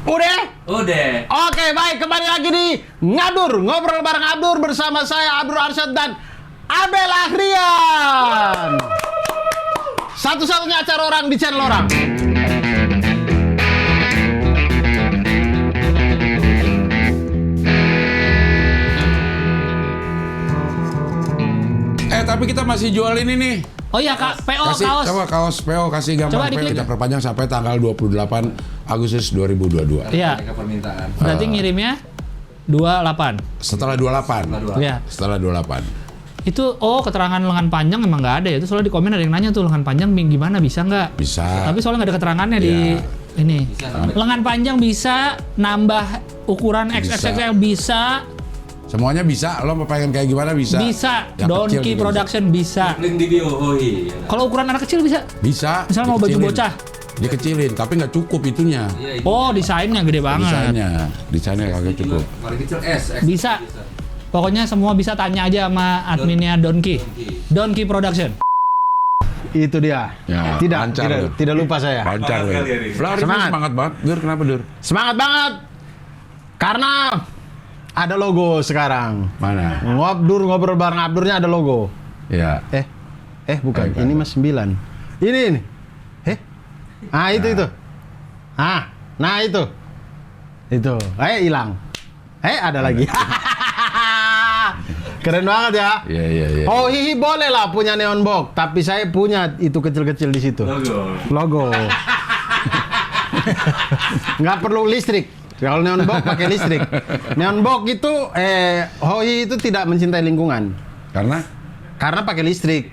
Udah? Udah. Oke, baik, kembali lagi di Ngabdur, ngobrol bareng Abdur bersama saya Abdur Arsyad dan Abel Ahrian. Satu-satunya acara orang di channel orang. Tapi kita masih jual ini nih. Oh iya Kak, PO Kasih, kaos. coba kaos PO, kasih gambar Coba PO diklik. kita perpanjang sampai tanggal 28 Agustus 2022. Iya. Permintaan. Berarti ngirimnya 28. Setelah 28. Iya. Setelah 28. Itu keterangan lengan panjang emang nggak ada ya. Itu soalnya di komen ada yang nanya tuh lengan panjang gimana bisa nggak? Bisa. Tapi soalnya nggak ada keterangannya di ini. Lengan panjang bisa, nambah ukuran XXL bisa. Semuanya bisa, lo mau pengen kayak gimana bisa. Bisa. Yang kecil Donkey juga Production bisa. Link di bio. Oh iya. Kalau ukuran anak kecil bisa. Bisa. Misalnya mau baju dikecilin. bocah. Dikecilin, tapi nggak cukup itunya. Iya, itu. Oh, desainnya gede banget. Desainnya kagak cukup. Paling kecil S. Bisa. Pokoknya semua bisa tanya aja sama adminnya Donkey. Donkey Production. Itu dia. Ya, Tidak, lancar tidak, lu. tidak lupa saya. Lancar Semangat lo. kali ya, Ri. Semangat. Semangat banget. Dur, kenapa Dur? Semangat banget. Karena ada logo sekarang. Mana? Ngobrol bareng Abdurnya ada logo. Ya. Bukan. Bukan. Ini mas 9. Ini. Itu. Nah itu. Itu. Hilang. Ada lagi. Keren banget ya. Iya. Oh hihi boleh lah punya neon box, tapi saya punya itu kecil-kecil di situ. Logo. Nggak perlu listrik. Kalau neon box pakai listrik. Neon box itu Hoi itu tidak mencintai lingkungan. Karena pakai listrik.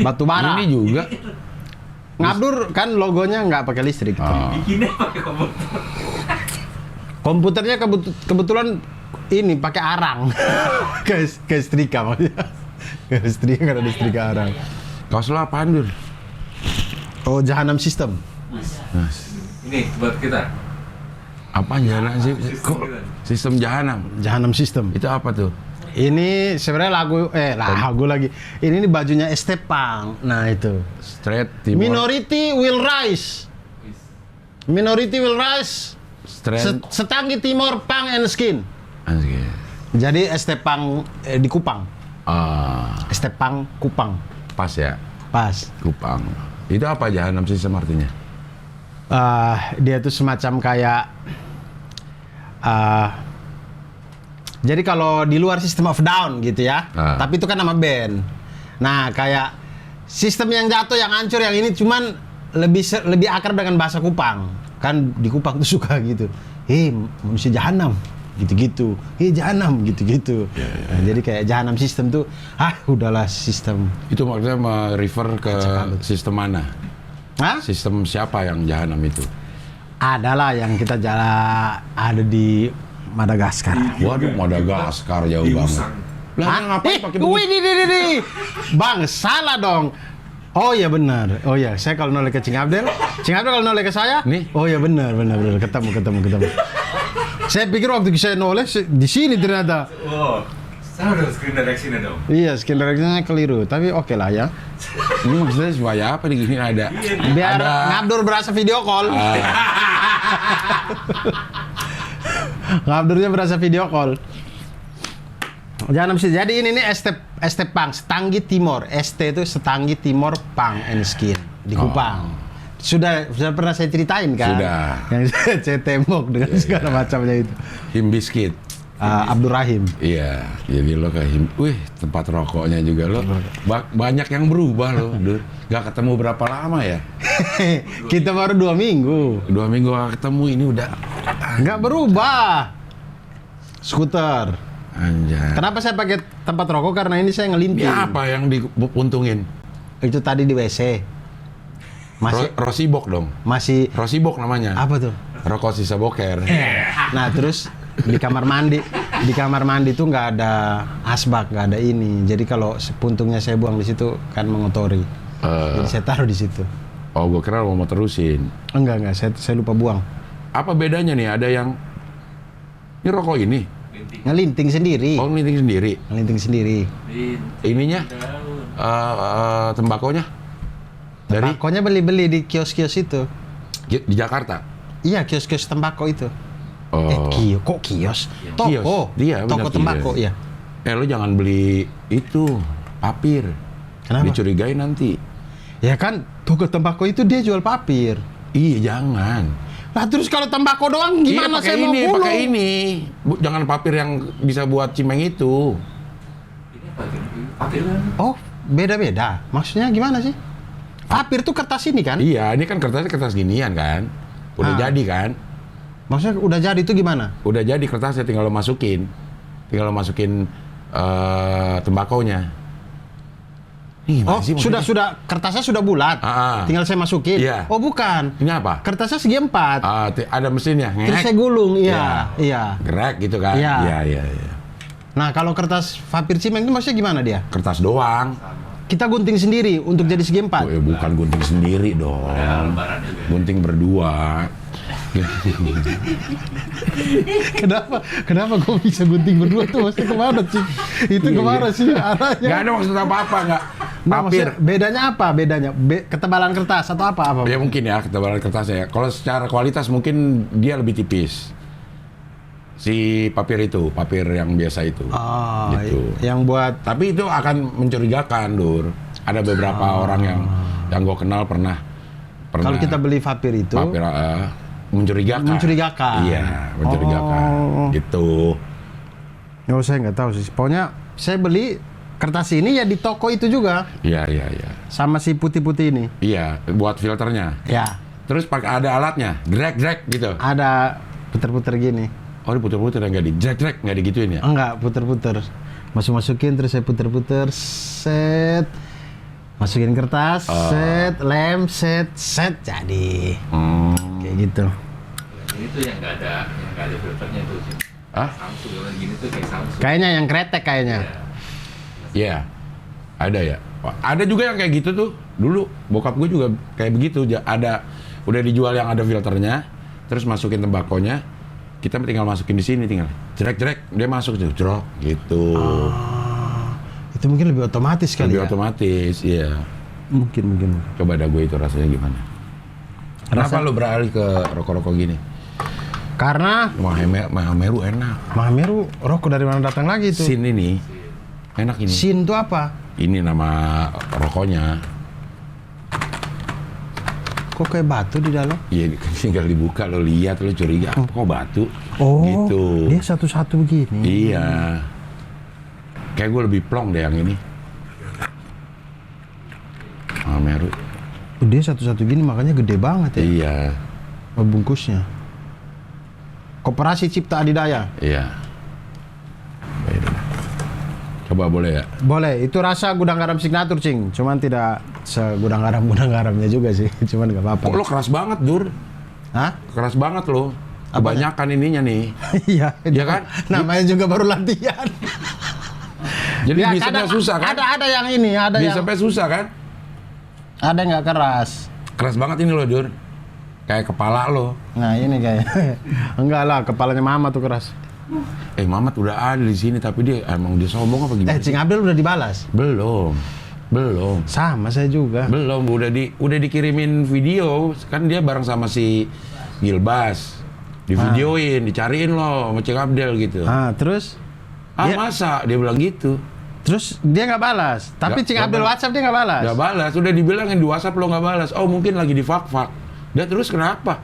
Batu bara. Ini juga. Ngabdur kan logonya nggak pakai listrik. Bikinnya pakai komputer. Komputernya kebetulan ini pakai arang. Kayak setrika maksudnya. Kayak setrika kan ada setrika arang. Kaos lo apaan Dur? Oh, Jahanam System. Ini buat kita. Apaan jahanam sih? Sistem Kok kita. sistem jahanam? Jahanam System. Itu apa tuh? Ini sebenarnya lagu lagi. Ini bajunya Estepang. Nah, itu. Straight Timor. Minority will rise. Minority will rise. Straight. Setanggi Timor Pang and Skin. Asik. Jadi Estepang di Kupang. Estepang Kupang. Pas ya, Pas. Kupang. Itu apa jahanam sistem artinya? Dia tuh semacam kayak jadi kalau di luar System of Down gitu ya, tapi itu kan nama band. Nah, kayak sistem yang jatuh, yang hancur, yang ini cuman lebih akrab dengan bahasa Kupang. Kan di Kupang tuh suka gitu. Manusia jahanam gitu-gitu. Jahanam gitu-gitu. Nah, jadi kayak jahanam sistem tuh udahlah sistem. Itu maksudnya merefer ke sistem mana? Sistem siapa yang jahanam itu? Adalah yang kita ada di Madagaskar. Waduh, Madagaskar jauh banget. Lah ngapain pakai begitu? Bang, salah dong. Oh iya benar. Oh iya, saya kalau noleh ke Cing Abdel kalau noleh ke saya, Nih. oh iya benar. Ketemu. Saya pikir waktu saya noleh di sini ternyata. Wow. Salah dong screen direction-nya dong. Iya, skin direction-nya keliru, tapi oke lah ya. Ini maksudnya supaya apa di sini ada? Biar Ngabdur berasa video call. Ngabdurnya berasa video call. Jangan mesti. Jadi ini nih Estepang, Setanggi Timor. ST itu Setanggi Timor Pang and Skin di Kupang. Sudah pernah saya ceritain kan? Sudah. Yang saya tembok dengan segala macamnya itu. Himbiskit. Abdurrahim. Iya, jadi lo ke tempat rokoknya juga lo banyak yang berubah lo, Dur. Gak ketemu berapa lama ya? Kita baru 2 minggu. 2 minggu gak ketemu ini udah Nggak berubah. Skuter. anjay. Kenapa saya pakai tempat rokok? Karena ini saya ngelinting. Ini apa yang diuntungin? Itu tadi di WC. Rosibok dong. Masih Rosibok namanya. apa tuh? Rokok sisa boker. Nah, terus di kamar mandi tuh nggak ada asbak, nggak ada ini. Jadi kalau puntungnya saya buang di situ kan mengotori. Jadi saya taruh di situ. Oh, gue kira lo mau terusin. Enggak, saya lupa buang. Apa bedanya nih? Ada yang ini rokok ini? Ngelinting sendiri. Oh, ngelinting sendiri. Ngelinting sendiri. Ininya tembakonya dari Tembakonya beli-beli di kios-kios itu. di Jakarta. Iya, kios-kios tembakau itu. Oh. Kok kios? Kios. Toko. Iya, Toko benar, tembakau, iya. iya. Lo jangan beli itu papir. Kenapa? Dicurigai nanti. Ya kan, toko tembakau itu dia jual papir. Iya, jangan. Lah terus kalau tembakau doang gimana pakai saya mau ini, gulung? pakai ini. Jangan papir yang bisa buat cimeng itu. Ini apa? Papir kan? Oh, beda-beda. Maksudnya gimana sih? Papir tuh kertas ini kan? Iya, ini kan kertas ginian kan. Udah jadi kan? Maksudnya udah jadi itu gimana? Udah jadi kertasnya, tinggal lo masukin. Tinggal lo masukin tembakaunya. Ini gimana Oh, sih maksudnya? sudah kertasnya sudah bulat. Tinggal saya masukin. Iya. Oh, bukan. Ini apa? Kertasnya segi 4. Ada mesinnya. Terus saya gulung, iya. Gerak gitu kan? Iya. Iya. Nah, kalau kertas papir cimeng itu maksudnya gimana dia? Kertas doang. Kita gunting sendiri untuk jadi segi 4. Bukan gunting sendiri dong. Lembaran juga. Gunting berdua. Kenapa kok bisa gunting berdua tuh? Maksudnya kemana sih? Itu kemana sih arahnya? Gak ada maksud apa-apa, nggak. Nah, Papir. maksudnya bedanya apa? Bedanya ketebalan kertas atau apa? Ya mungkin ya, ketebalan kertasnya ya. Kalau secara kualitas mungkin dia lebih tipis. Si papir itu, papir yang biasa itu. Oh, gitu. yang buat Tapi itu akan mencurigakan, Dur. Ada beberapa orang yang gue kenal pernah. kalau kita beli papir itu papir mencurigakan. Mencurigakan. Iya, mencurigakan. Oh. Gitu. Oh, saya nggak tahu sih. Pokoknya saya beli kertas ini ya di toko itu juga. Iya. Sama si putih-putih ini. Iya, buat filternya. Ya. Terus pakai ada alatnya, drag gitu. Ada puter-puter gini. Oh, diputer-puter nggak di drag nggak digituin ya? Enggak, puter-puter. Masukin terus saya puter-puter, set. Masukin kertas, set, lem, set, jadi. Kayak gitu. Ini tuh yang nggak ada filternya tuh. Hah? Samsung kalau gini tuh kayak Samsung. Kayaknya yang kretek kayaknya. Iya. Ada ya. Ada juga yang kayak gitu tuh. Dulu bokap gue juga kayak begitu. Ada udah dijual yang ada filternya, terus masukin tembakonya. Kita tinggal masukin di sini, tinggal drag dia masuk tuh, drop gitu. Itu mungkin lebih otomatis kali Lebih ya. otomatis, iya. Mungkin. Coba ada gue itu rasanya gimana? Kenapa lu beralih ke rokok-rokok gini? Karena Mahameru enak. Mahameru rokok dari mana datang lagi itu? Sin ini enak ini. Sin itu apa? Ini nama rokoknya. Kok kayak batu di dalam? Iya, tinggal dibuka lo lihat lo curiga kok batu. Oh, gitu. dia satu-satu begini. Iya. Kayak gue lebih plong deh yang ini. Mahameru. Dia satu-satu gini makanya gede banget ya. Iya. Bungkusnya. Koperasi Cipta Adidaya. Iya. Baik. Coba boleh ya? Boleh, itu rasa gudang garam signatur, Cing. Cuman tidak segudang garamnya juga sih. Cuman nggak apa-apa. Kok lo keras banget, Dur? Hah? Keras banget lo. Kebanyakan ininya nih. Iya. Iya kan? Namanya juga baru latihan. Jadi Ya, bisa kadang susah kan? Ada yang ini, ada Bisa yang sampai susah kan? ada yang nggak keras. Keras banget ini lo, Dur. Kayak kepala lo. Nah, ini kayak enggak lah, kepalanya Mama tuh keras. Mamat udah ada di sini tapi dia emang dia sombong apa gimana? Cing Abdul udah dibalas. Belum. Sama saya juga. Belum, udah dikirimin video, kan dia bareng sama si Gilbas. Divideoin, dicariin lo sama Cing Abdel gitu. Terus? Masa? Dia bilang gitu. Terus dia nggak balas. Tapi Cing Abdul WhatsApp dia nggak balas. Nggak balas, udah dibilangin di WhatsApp lo nggak balas. Oh mungkin lagi di fak-fak. Dia terus kenapa?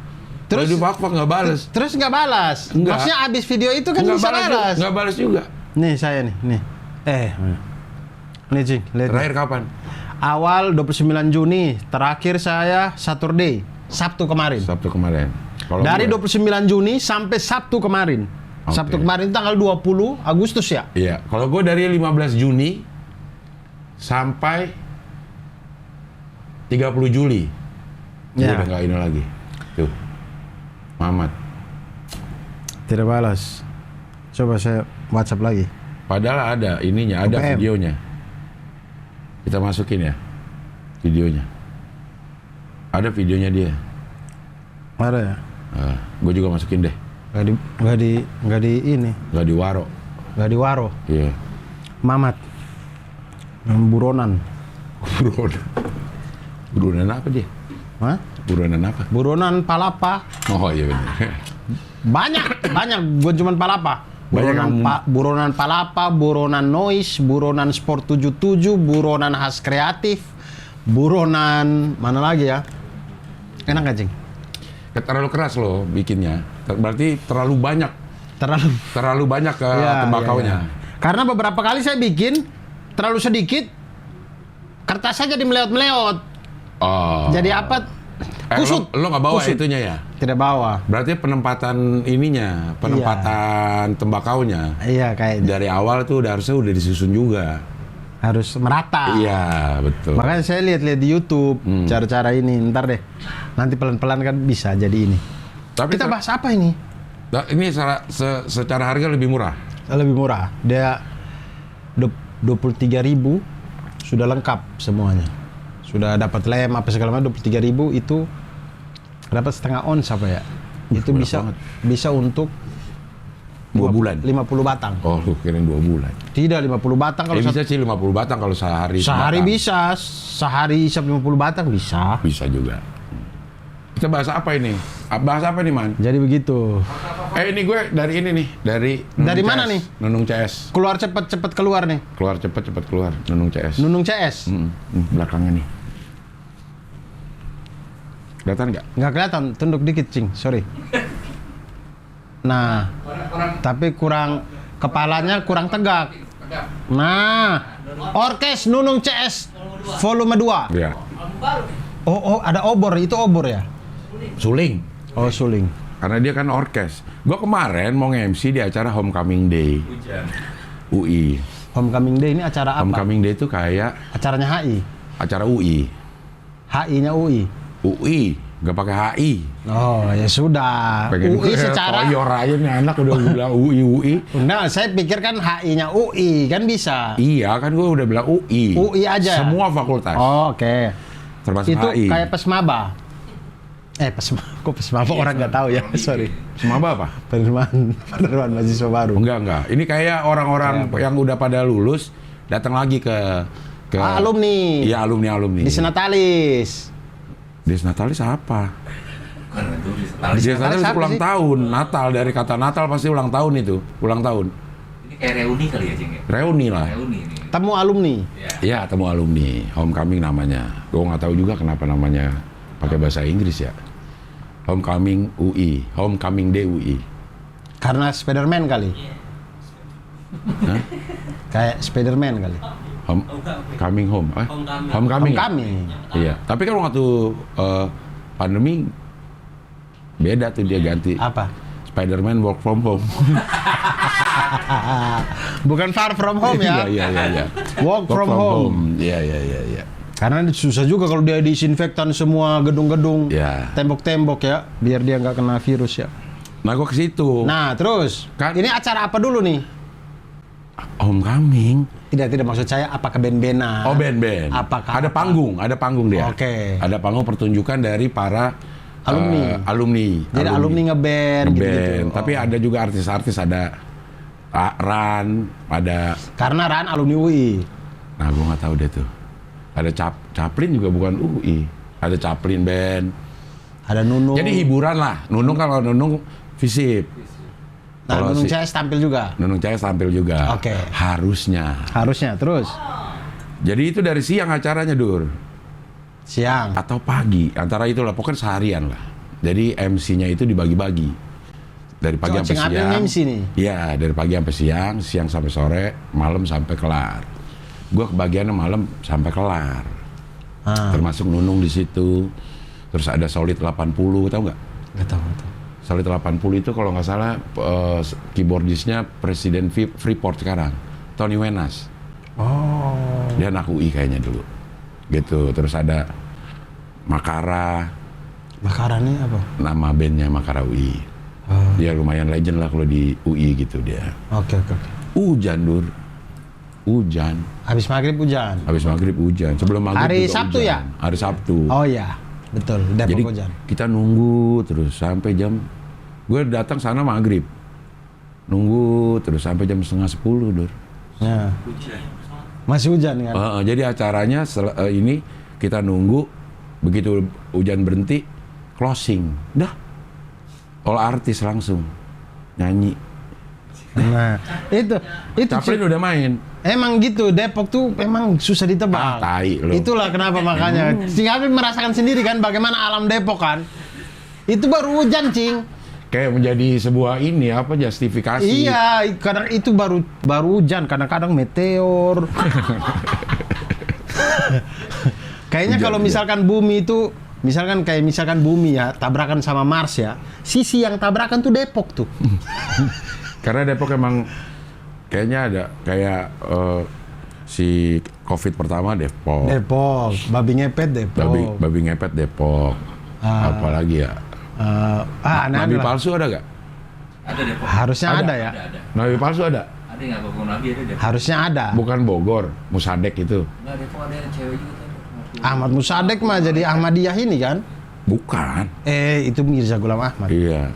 Terus di fak-fak nggak balas. Terus nggak balas? Enggak. Maksudnya abis video itu kan Nggak bisa balas. Nggak balas juga. Nih saya nih. Nih Cing, lihat. Terakhir kapan? Awal 29 Juni, terakhir saya Saturday, Sabtu kemarin. Sabtu kemarin. Kalau Dari gue- 29 Juni sampai Sabtu kemarin. Oke. Sabtu kemarin tanggal 20 Agustus ya? Iya, kalau gue dari 15 Juni sampai 30 Juli. Gue Ya. udah nggak ini lagi. Tuh. Mamat. Tidak balas. Coba saya WhatsApp lagi. Padahal ada ininya, ada OPM. videonya. Kita masukin ya videonya. Ada videonya dia. Ada ya? Gue juga masukin deh. Nggak di ini, Gak di Waro. nggak di Waro. Iya. Mamat. Buronan. Buronan apa dia? Hah? Buronan apa? Buronan palapa. Oh iya benar. Banyak. Bukan cuma palapa. Buronan palapa, buronan noise, buronan sport 77, buronan khas kreatif, buronan mana lagi ya? Enak gak, Cing? Terlalu keras loh bikinnya. Berarti terlalu banyak. Terlalu banyak ke tembakaunya. Iya. Karena beberapa kali saya bikin terlalu sedikit, kertas saja meleot-meleot. Oh. Jadi apa? Kusut. Lo nggak bawa Kusut. itunya ya? Tidak bawa. Berarti penempatan ininya, penempatan tembakaunya. Iya kayaknya. Dari awal tuh harusnya udah disusun juga. Harus merata. Iya, betul. Makanya saya lihat-lihat di YouTube cara-cara ini. Ntar deh. Nanti pelan-pelan kan bisa jadi ini. Tapi Kita bahas apa ini? Ini secara harga lebih murah. Lebih murah. Dia 23.000 sudah lengkap semuanya. Sudah dapat lem apa segala macam 23.000 itu dapat setengah ons apa ya? Itu bisa untuk 2 bulan. 50 batang. Oh, lu kirain 2 bulan. Tidak 50 batang kalau Bisa sih 50 batang kalau sehari. sehari sebatang. bisa. Sehari isap 50 batang bisa. Bisa juga. Kita bahas apa ini? Bahas apa nih, Man? Jadi begitu. Ini gue dari ini nih, dari Dari Nunung mana CS. nih? Nunung CS. Keluar cepet keluar nih. Keluar cepet keluar. Nunung CS. Nunung CS. Belakangnya nih. Kelihatan nggak? Nggak kelihatan, tunduk dikit, Cing. Sorry. Nah, tapi kepalanya kurang tegak. Nah, orkes Nunung CS volume 2. Iya. Oh, ada obor, itu obor ya? Suling. Oh, suling. Karena dia kan orkes. Gue kemarin mau nge-MC di acara Homecoming Day. Hujan. UI. Homecoming Day ini acara apa? Homecoming Day itu kayak Acaranya HI. acara UI. HI-nya UI. UI, nggak pakai HI. Oh, ya sudah. Pengen UI secara toyor aja nih anak udah bilang UI. Nah, saya pikir kan HI-nya UI, kan bisa. Iya kan gue udah bilang UI. UI aja. Semua fakultas. Oh, oke. Termasuk Itu HI. kayak Pesmaba. Kok Pesmaba orang nggak tahu ya? Sorry. Semaba apa? Penerimaan mahasiswa baru. Enggak. Ini kayak orang-orang yang udah pada lulus datang lagi ke Alumni. Iya, alumni. Di Senatalis. Desnatalis apa? Bukan itu di Desnatalis apa ulang sih? tahun, Natal, dari kata Natal pasti ulang tahun itu, ulang tahun. Ini kayak reuni kali ya, Cing ya? Reuni lah. Reuni ini. Temu alumni. Ya. Iya, temu alumni, homecoming namanya. Gue nggak tahu juga kenapa namanya pakai bahasa Inggris ya. Homecoming UI, Homecoming Day UI. Karena Spiderman kali. Hah? Kayak Spiderman kali. Coming home, homecoming. ya? Homecoming. Iya. Tapi kan waktu pandemi beda tuh dia ganti. Apa? Spider-Man work from home. Bukan far from home ya. Iya. Work from home. Iya. Karena susah juga kalau dia disinfektan semua gedung-gedung, Ya. tembok-tembok ya, biar dia nggak kena virus ya. Nah, gua ke situ. Nah, terus Kan- ini acara apa dulu nih? Homecoming. Tidak maksud saya apakah band-bandan? Oh, band-band. Apakah ada apa? panggung dia. Oke. Ada panggung pertunjukan dari para Alumni. Jadi alumni ngeband gitu-gitu. Tapi Oh. ada juga artis-artis, ada Ran, ada. Karena Ran alumni UI. Nah, gua nggak tahu deh tuh. Ada Chaplin juga bukan UI. Ada Chaplin band. Ada Nunung. Jadi hiburan lah. Nunung kalau Nunung visip. Nah, Kalau Nunung si- CS tampil juga. Nunung CS tampil juga. Oke. Harusnya. Harusnya terus Jadi itu dari siang acaranya, Dur. siang. Atau pagi. Antara itulah, pokoknya seharian lah. Jadi MC-nya itu dibagi-bagi. Dari pagi sampai Cing Apin siang. MC nih. Iya, dari pagi sampai siang, siang sampai sore, malam sampai kelar. Gua kebagiannya malam sampai kelar. Ah, Termasuk Nunung di situ. Terus ada Solid 80, tahu nggak? nggak tahu. Solid 80 itu kalau nggak salah keyboardisnya Presiden Freeport sekarang, Tony Wenas. Oh. Dia anak UI kayaknya dulu. Gitu. Terus ada Makara, Makarannya apa? nama bandnya Makara UI. Oh. Dia lumayan legend lah kalau di UI gitu dia. Oke. Hujan, Dur. Hujan. Habis maghrib hujan. Habis maghrib hujan. Sebelum maghrib Hari juga Sabtu hujan. ya? Hari Sabtu. Oh iya, betul. Depok Jadi hujan. kita nunggu terus sampai jam. Gue datang sana maghrib. Nunggu terus sampai jam 9:30, Dur. Ya. Hujan. Masih hujan kan? Jadi acaranya ini kita nunggu, begitu hujan berhenti closing, dah. All artis langsung nyanyi. Nah, itu Chaplin udah main. emang gitu, Depok tuh emang susah ditebak. Tai lo. Itulah kenapa makanya. Si Habib merasakan sendiri kan bagaimana alam Depok kan. Itu baru hujan, Cing. Kayak menjadi sebuah ini apa justifikasi. Iya, kadang itu baru hujan, kadang-kadang meteor. Kayaknya Hujan, kalau iya. misalkan bumi itu, misalkan bumi ya tabrakan sama Mars ya, sisi yang tabrakan tuh Depok tuh. Karena Depok emang kayaknya ada kayak si COVID pertama Depok. Depok, babi ngepet Depok. Babi ngepet Depok. Apalagi ya? Nabi aneh-aneh lah. palsu ada gak? Ada Depok. Harusnya ada ya. Ada. Nabi palsu ada? Ada yang ngaku nabi ada Depok. Harusnya ada. Bukan Bogor, Musadek itu. Enggak, Depok ada yang cewek juga kan. Ahmad Musadek mah jadi Ahmadiyah ini kan? Bukan. Itu Mirza Ghulam Ahmad. Iya.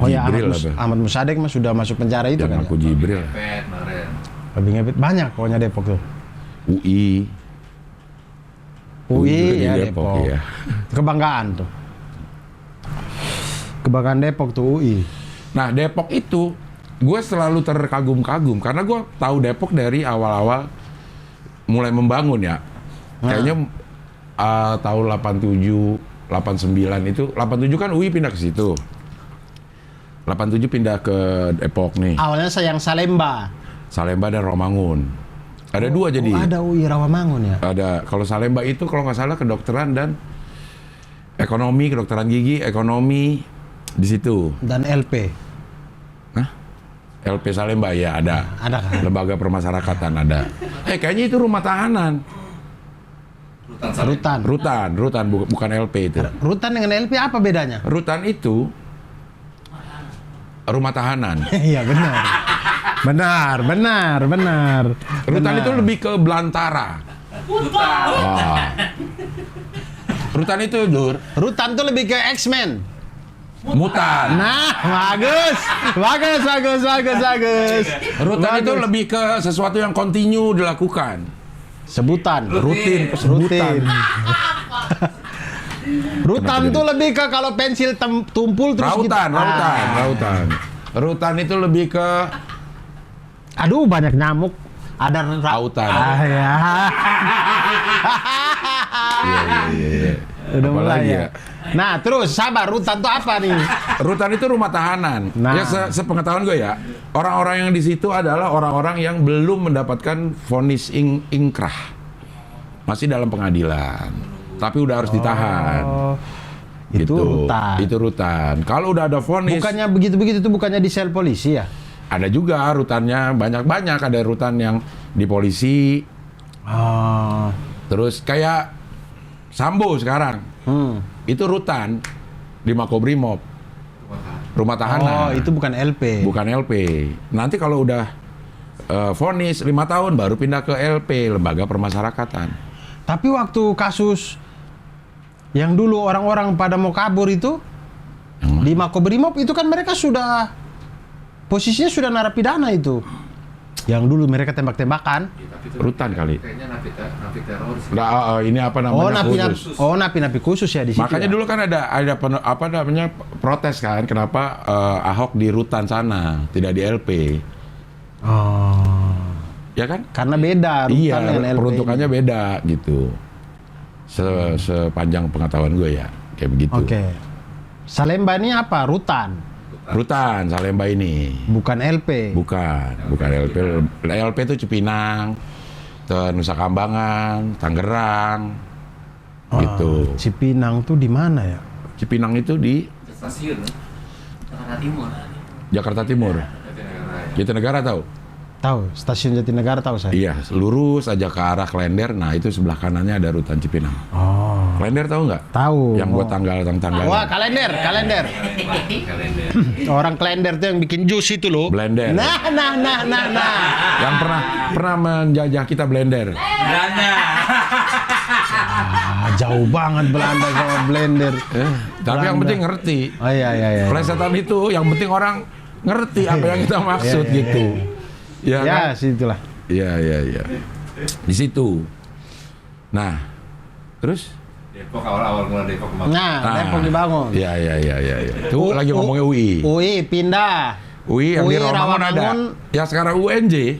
Oh ya, Jibril Ahmad Musadek mah sudah masuk penjara itu Yang kan? aku Jibril. Pet kemarin. Babi ngepet banyak pokoknya Depok tuh. UI. UI juga di ya Depok. Iya. Kebanggaan tuh. Kebanggaan Depok tuh UI. Nah Depok itu gue selalu terkagum-kagum karena gue tahu Depok dari awal-awal mulai membangun ya. Kayaknya tahun 87, 89 itu 87 kan UI pindah ke situ. 87 pindah ke Depok nih. Awalnya sayang Salemba. Salemba dan Romangun. Ada dua jadi. Ada UI Rawamangun ya. Ada kalau Salemba itu kalau nggak salah kedokteran dan ekonomi, kedokteran gigi, ekonomi di situ. Dan LP. Hah? LP Salemba ya ada. Ada kan? Lembaga Permasyarakatan ada. Kayaknya itu rumah tahanan. Rutan, bukan LP itu. Rutan dengan LP apa bedanya? Rutan itu rumah tahanan. Iya benar. Rutan itu lebih ke belantara. Wah. Rutan itu, Dur. Rutan tuh lebih ke X-Men. Mutan. Nah, bagus. Rutan itu lebih ke sesuatu yang kontinu dilakukan. Sebutan. Rutin. Rutan tuh lebih ke kalau pensil tumpul terus Rautan. Rutan itu lebih ke Aduh, banyak nyamuk. Ada Rautan. Ya. Iya. Udah mulai Apalagi ya. Nah, terus sabar, rutan tuh apa nih? Rutan itu rumah tahanan. Nah. Ya sepengetahuan gue ya, orang-orang yang di situ adalah orang-orang yang belum mendapatkan vonis ingkrah. Masih dalam pengadilan. Tapi udah harus ditahan. Itu Gitu. rutan. Itu rutan. Kalau udah ada vonis, Bukannya begitu-begitu tuh bukannya di sel polisi ya? ada juga rutannya banyak-banyak. Ada rutan yang di polisi. Oh. Terus kayak Sambo sekarang. Itu rutan di Makobrimob. Rumah tahanan. Oh, itu bukan LP. Bukan LP. Nanti kalau udah vonis 5 tahun baru pindah ke LP, Lembaga Permasyarakatan. Tapi waktu kasus yang dulu orang-orang pada mau kabur itu di Makobrimob itu kan mereka sudah posisinya sudah narapidana itu. Yang dulu mereka tembak-tembakan. Rutan kali. Kayaknya napi teroris. Nah, ini apa namanya khusus. napi-napi khusus ya di situ. Makanya ya? dulu kan ada apa namanya protes kan kenapa Ahok di rutan sana, tidak di LP. Oh. Ya kan? Karena beda rutan Iya, dengan LP. peruntukannya beda gitu. Sepanjang pengetahuan gue ya, kayak begitu. Oke. Salemba ini apa? Rutan. Rutan Salemba ini. Bukan LP. Bukan LP. LP itu Cipinang, Nusa Kambangan, Tangerang, gitu. Cipinang tuh di mana ya? Cipinang itu di Stasiun. Jakarta Timur. Jakarta Timur. Jatinegara tahu? Tahu, stasiun Jatinegara tahu saya. Iya, lurus aja ke arah Klender. Nah itu sebelah kanannya ada rutan Cipinang. Oh. Klender tahu nggak? Tahu. Yang buat tanggal. Wah, kalender. Kalender. Orang kalender tuh yang bikin jus itu loh. Blender. Nah. Yang pernah menjajah kita Blender. Jauh banget Belanda sama blender. Tapi yang penting ngerti. Oh iya. Plesetan itu yang penting orang ngerti apa yang kita maksud gitu. Ya, Ya, kan? situlah. Iya. Di situ. Nah, terus Depok awal-awal mulai Depok kemarin. Nah, Depok dibangun. Iya. Tuh lagi ngomongnya UI. UI pindah. UI yang di Rawamangun ada. Rawamangun. Ya sekarang UNJ.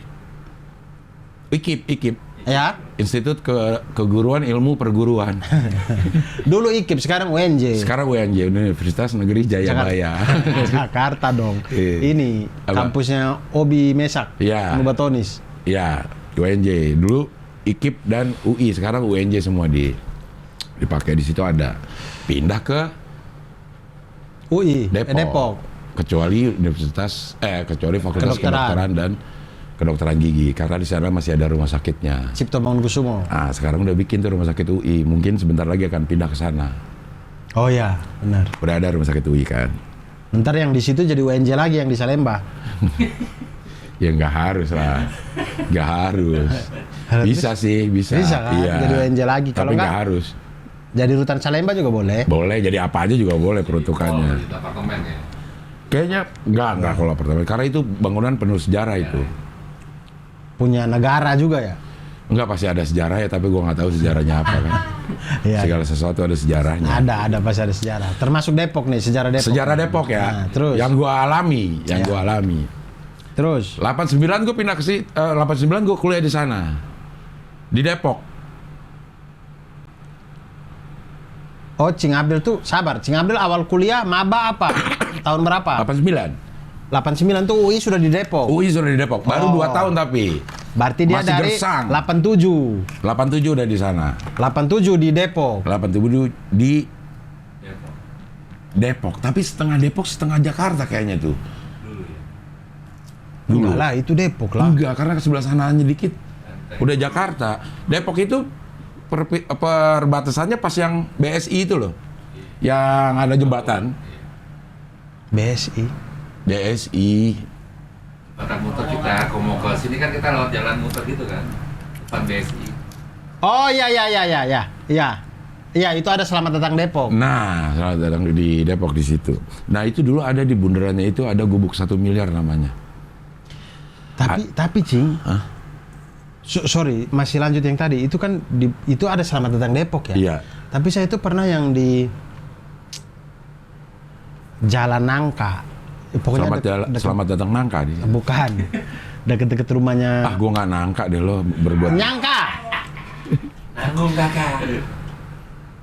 IKIP. Ya. Institut Keguruan Ilmu Perguruan. Dulu IKIP, sekarang UNJ. Sekarang UNJ, Universitas Negeri Jayabaya. Jakarta dong. Ini Apa? kampusnya Obi Mesak. Iya. Nubatonis. Ya, UNJ. Dulu IKIP dan UI, sekarang UNJ semua dipakai. Di situ ada. Pindah ke UI Depok. Kecuali kecuali Fakultas Kedokteran dan Kedokteran Gigi, karena di sana masih ada rumah sakitnya. Cipto Mangunkusumo. Nah, sekarang udah bikin tuh rumah sakit UI. Mungkin sebentar lagi akan pindah ke sana. Oh ya, benar. Udah ada rumah sakit UI kan. Ntar yang di situ jadi UNJ lagi yang di Salemba. Ya nggak harus lah. Nggak harus. Bisa sih, bisa. Bisa kan? Iya. Jadi UNJ lagi. Kalau Tapi nggak, nggak harus. jadi rutan Salemba juga boleh. Boleh, jadi apa aja juga boleh peruntukannya. Di apartemen ya. Kayaknya nggak kalau apartemen. Karena itu bangunan penuh sejarah itu. Punya negara juga ya. Enggak, pasti ada sejarah ya, tapi gua nggak tahu sejarahnya apa kan. Iya. Segala sesuatu ada sejarahnya. Ada pasti ada sejarah. Termasuk Depok nih, sejarah Depok. Sejarah Depok ya. Nah, terus. Yang gua alami. Terus. 89 gua pindah ke 89 gua kuliah di sana. Di Depok. Oh, Cing Abdul tuh sabar. Cing Abdul awal kuliah maba apa? Tahun berapa? 89. 89 tuh UI sudah di Depok. UI sudah di Depok. Baru 2 tahun tapi. Berarti dia Masih dari gersang. 87. 87 udah di sana. 87 di Depok. 87 di Depok. Depok. Tapi setengah Depok, setengah Jakarta kayaknya tuh. Dulu ya. Dulu. Enggak lah, itu Depok lah. Enggak, karena ke sebelah sananya dikit. Udah Jakarta. Depok itu perbatasannya pas yang BSI itu loh. Yang ada jembatan. BSI. Batang muter kita, kalau mau ke sini kan kita lewat jalan muter gitu kan. Depan BSI. Oh iya. Iya, itu ada Selamat Datang Depok. Nah, selamat datang di Depok di situ. Nah, itu dulu ada di bundarannya itu ada gubuk 1 miliar namanya. Tapi Cing. Hah? Sorry, masih lanjut yang tadi. Itu kan itu ada Selamat Datang Depok ya. Iya. Tapi saya itu pernah yang di Jalan Nangka. Pokoknya Selamat datang Nangka di sini. bukan. Deket-deket rumahnya. Gua nggak nangka deh lo berbuat. Nyangka. Nanggung kakak.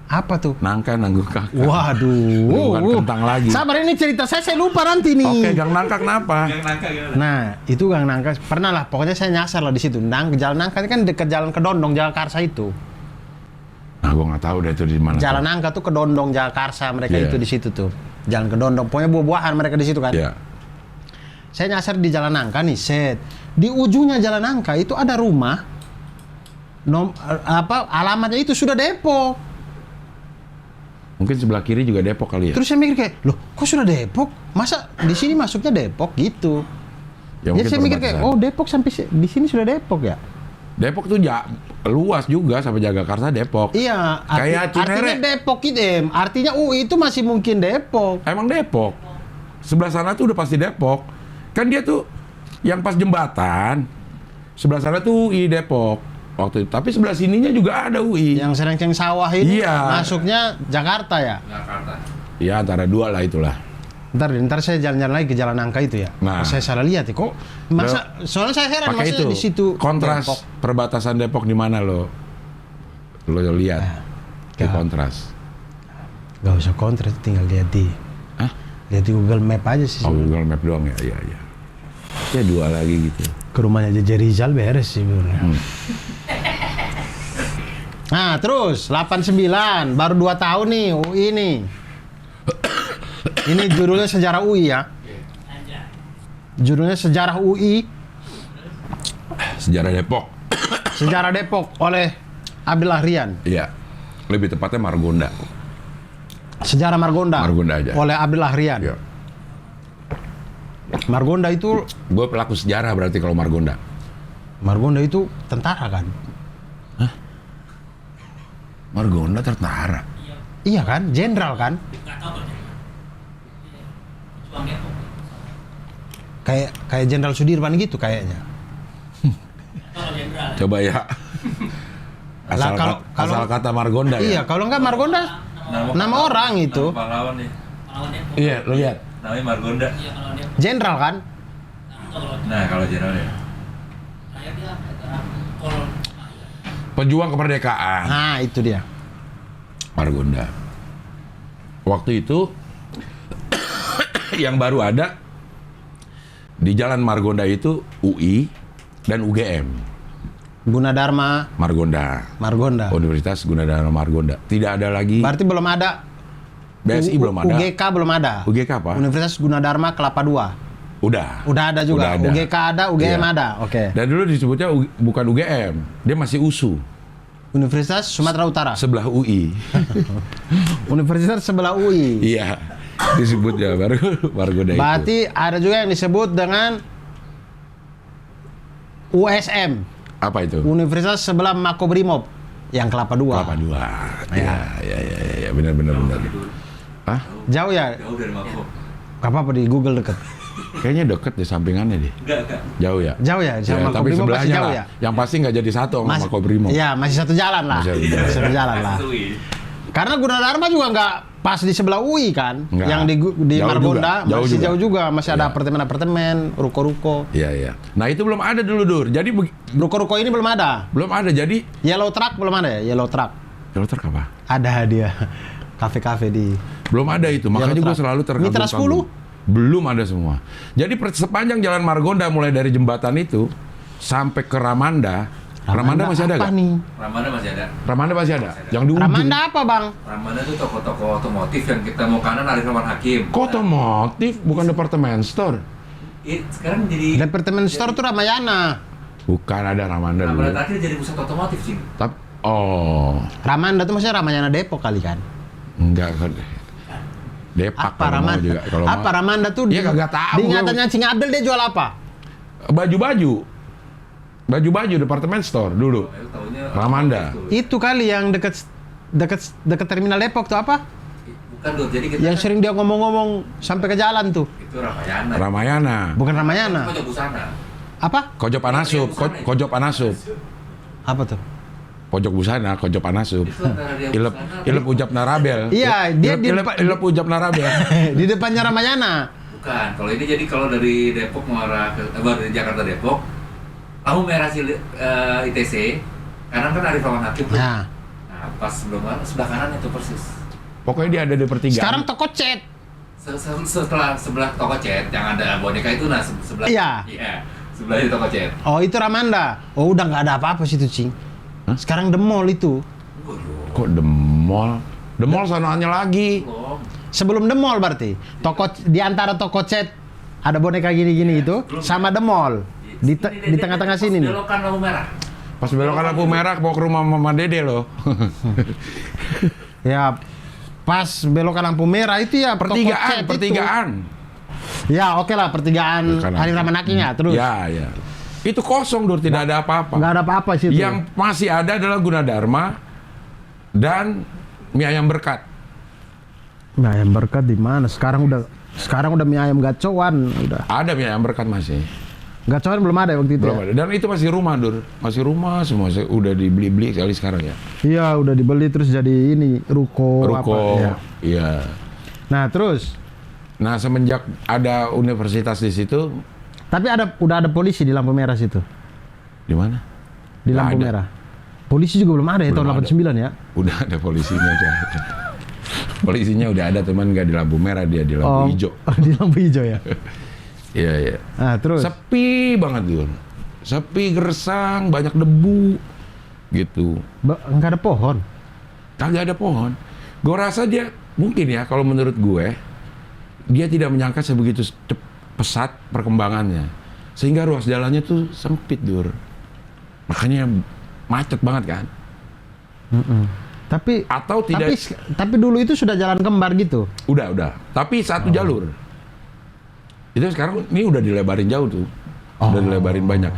Apa tuh? Nangka nanggung kakak. Waduh. Bukan kentang lagi. Sabar, ini cerita saya lupa nanti nih. Oke, Gang Nangka kenapa? Yang nangka gitu. Nah, itu Gang Nangka pernah lah. Pokoknya saya nyasar lah di situ. Jalan Nangka itu kan dekat Jalan Kedondong, Jakarta itu. Nah, gua nggak tahu deh itu di mana. Jalan tuh. Nangka tuh Kedondong, Jakarta. Mereka Iya. itu di situ tuh. Jalan Kedondong. Pokoknya buah-buahan mereka di situ kan. Iya. Saya nyasar di Jalan Nangka nih, set. Di ujungnya Jalan Nangka itu ada rumah. Alamatnya itu sudah Depok. Mungkin sebelah kiri juga Depok kali ya. Terus saya mikir kayak, loh, kok sudah Depok? Masa di sini masuknya Depok gitu? Ya, Jadi mungkin saya mikir kayak, perbatasan. oh Depok sampai di sini sudah Depok ya? Depok tuh luas juga sampai Jakarta Depok. Iya, Kayak Cinere. artinya Depok itu, artinya UI itu masih mungkin Depok. Emang Depok. Sebelah sana tuh udah pasti Depok. Kan dia tuh yang pas jembatan. Sebelah sana tuh UI Depok. Waktu itu. Tapi sebelah sininya juga ada UI. Yang Serengceng sawah itu Iya. masuknya Jakarta ya? Jakarta. Ya antara dua lah itulah. Ntar saya jalan-jalan lagi ke Jalan Nangka itu ya. Nah. Saya salah lihat ya kok. Masa soalnya saya heran Pakai itu maksudnya di situ kontras Depok. perbatasan Depok di mana lo lihat ke Gak. kontras. Gak usah kontras, tinggal lihat di Hah? lihat di Google Map aja sih. Oh, Google Map doang ya, iya. Ya 2 lagi gitu. Ke rumahnya JJ Rizal beres sih sebenarnya. Nah, terus 89 baru 2 tahun nih UI nih. Ini judulnya Sejarah UI ya. Judulnya Sejarah UI, Sejarah Depok. Sejarah Depok oleh Abdullah Rian. Iya. Lebih tepatnya Margonda. Sejarah Margonda. Margonda aja. Oleh Abdullah Rian. Iya. Margonda itu Gue pelaku sejarah berarti kalau Margonda. itu tentara kan? Margonda tentara. Iya kan? Jenderal kan? Kayak Jenderal Sudirman gitu kayaknya. Coba ya. Asal, asal kata Margonda ya. Iya, kalau enggak Margonda nama orang itu. Nama pahlawan nih. Iya, lo lihat. Namanya Margonda. Jenderal kan? Nah, kalau jenderal ya. Pejuang kemerdekaan. Nah, itu dia. Margonda. Waktu itu yang baru ada di Jalan Margonda itu UI dan UGM. Gunadarma Margonda. Universitas Gunadarma Margonda. Tidak ada lagi. Berarti belum ada. BSI belum ada. UGK belum ada. UGK apa? Universitas Gunadarma Kelapa II. Udah Udah ada juga. Udah ada. UGK ada, UGM Iya. ada. Oke. Dan dulu disebutnya bukan UGM, dia masih USU, Universitas Sumatera Utara. sebelah UI. Universitas sebelah UI. Iya, disebutnya baru Margonda itu. Berarti ada juga yang disebut dengan USM. Apa itu? Universitas sebelah Makobrimob yang Kelapa II. Kelapa II. Ya, benar. Hah? Jauh ya? Jauh dari Mako. Gak apa-apa di Google deket. Kayaknya deket di sampingannya deh. Enggak. Jauh ya? Jauh ya? Sama Tapi Makobrimob masih sebelahnya jauh lah. ya? Yang pasti nggak jadi satu sama Makobrimob. Iya, masih satu jalan lah. Masih satu jalan. Satu jalan lah. Sui. Karena Gunadarma juga nggak pas di sebelah UI kan? Nggak. Yang di Jauh Margonda juga. masih jauh juga. Masih ada Iya. apartemen-apartemen, ruko-ruko. Iya. Nah itu belum ada dulu, Dur. Jadi Ruko-ruko ini belum ada. belum ada. Jadi Yellow Truck belum ada ya? Yellow Truck. Yellow Truck apa? Ada dia. Kafe-kafe di... Belum ada itu. Makanya Yellow gue Truck. selalu terkagum. Mitra 10? Belum ada semua. Jadi sepanjang Jalan Margonda mulai dari jembatan itu sampai ke Ramanda masih ada apa nggak? nih? Ramanda masih ada. Ramanda masih ada. Yang di ujung. Ramanda apa bang? Ramanda tuh toko-toko otomotif yang kita mau kanan Arif Rahman Hakim. Kok otomotif bukan departemen store? Sekarang jadi Departemen store tuh Ramayana. Bukan, ada Ramanda dulu. Ramanda terakhir jadi pusat otomotif sih. Tapi Ramanda tuh maksudnya Ramayana Depok kali kan? enggak kan. Depak Apa kalau mau Ramanda? juga. Kalau Apa mau. Ramanda tuh? Iya, kagak tahu. Di ingatannya Cing Abdel dia jual apa? Baju-baju departemen store dulu. Aku taunya Ramanda. otomotif tuh. Itu kali yang deket terminal Depok tuh apa? Bukan Dur, jadi kita Yang sering dia ngomong-ngomong sampai ke jalan tuh. itu Ramayana. Ramayana. Bukan Ramayana. Pojok busana. Apa? Kojo Panasup, Kojo Panasup. Apa tuh? Pojok busana, Kojo Panasup. Itu antara dia Ilep, busana. ilep ujap narabel. Iya, dia di depan- ilep ujap narabel. Di depannya Ramayana. Bukan, kalau ini jadi kalau dari Depok mau arah ke dari Jakarta Depok, lampu merah ITC, kanan kan Arif Rahman Hakim. Nah, Nah, pas sebelah kanan itu persis. Pokoknya dia ada di pertigaan. sekarang toko cat. Setelah sebelah toko cat yang ada boneka itu, nah sebelah. Iya. Sebelahnya toko cat. Oh itu Ramanda. Oh udah nggak ada apa-apa situ Cing. Hah? Sekarang the mall itu. Kok the mall? The mall sonoannya lagi. Belum. Sebelum the mall berarti. Toko di antara toko cat ada boneka gini-gini itu sama the mall. Di tengah-tengah sini nih. Belokan lampu merah. Pas belokan lampu merah mau ke rumah Mama Dede loh. Ya pas belokan lampu merah itu ya toko cat itu. pertigaan. Ya oke lah pertigaan Bukan Arif apa. Rahman Hakim ya terus. Ya. Itu kosong, Dur, tidak ada apa-apa. Nggak ada apa-apa situ. Yang masih ada adalah Gunadarma dan mie ayam berkat. Mie ayam berkat di mana? Sekarang udah mie ayam gacoan udah. Ada mie ayam berkat masih. Gacoan belum ada waktu itu. Belum Ya? ada. Dan itu masih rumah, Dur. Masih rumah semua. Udah dibeli-beli kali sekarang ya. Iya udah dibeli terus jadi ini ruko. Ruko. Apa, ya. Iya. Nah terus. Nah, semenjak ada universitas di situ, Tapi udah ada polisi di lampu merah situ. di mana? Di Nggak lampu ada. merah. Polisi juga belum ada ya Belum tahun ada. 89 ya. Udah ada polisinya udah ada. Polisinya udah ada, teman, nggak di lampu merah, dia di lampu hijau. Di lampu hijau ya. Iya. Nah, terus Sepi banget, Dur. Sepi, gersang, banyak debu gitu. enggak ada pohon. Kagak ada pohon. Gue rasa dia mungkin ya, kalau menurut gue, dia tidak menyangka sebegitu pesat perkembangannya, sehingga ruas jalannya tuh sempit, Dur. Makanya macet banget kan. Tapi Atau tidak. tapi dulu itu sudah jalan kembar gitu. Udah. Tapi satu jalur. Itu sekarang ini udah dilebarin jauh tuh. Udah dilebarin banyak.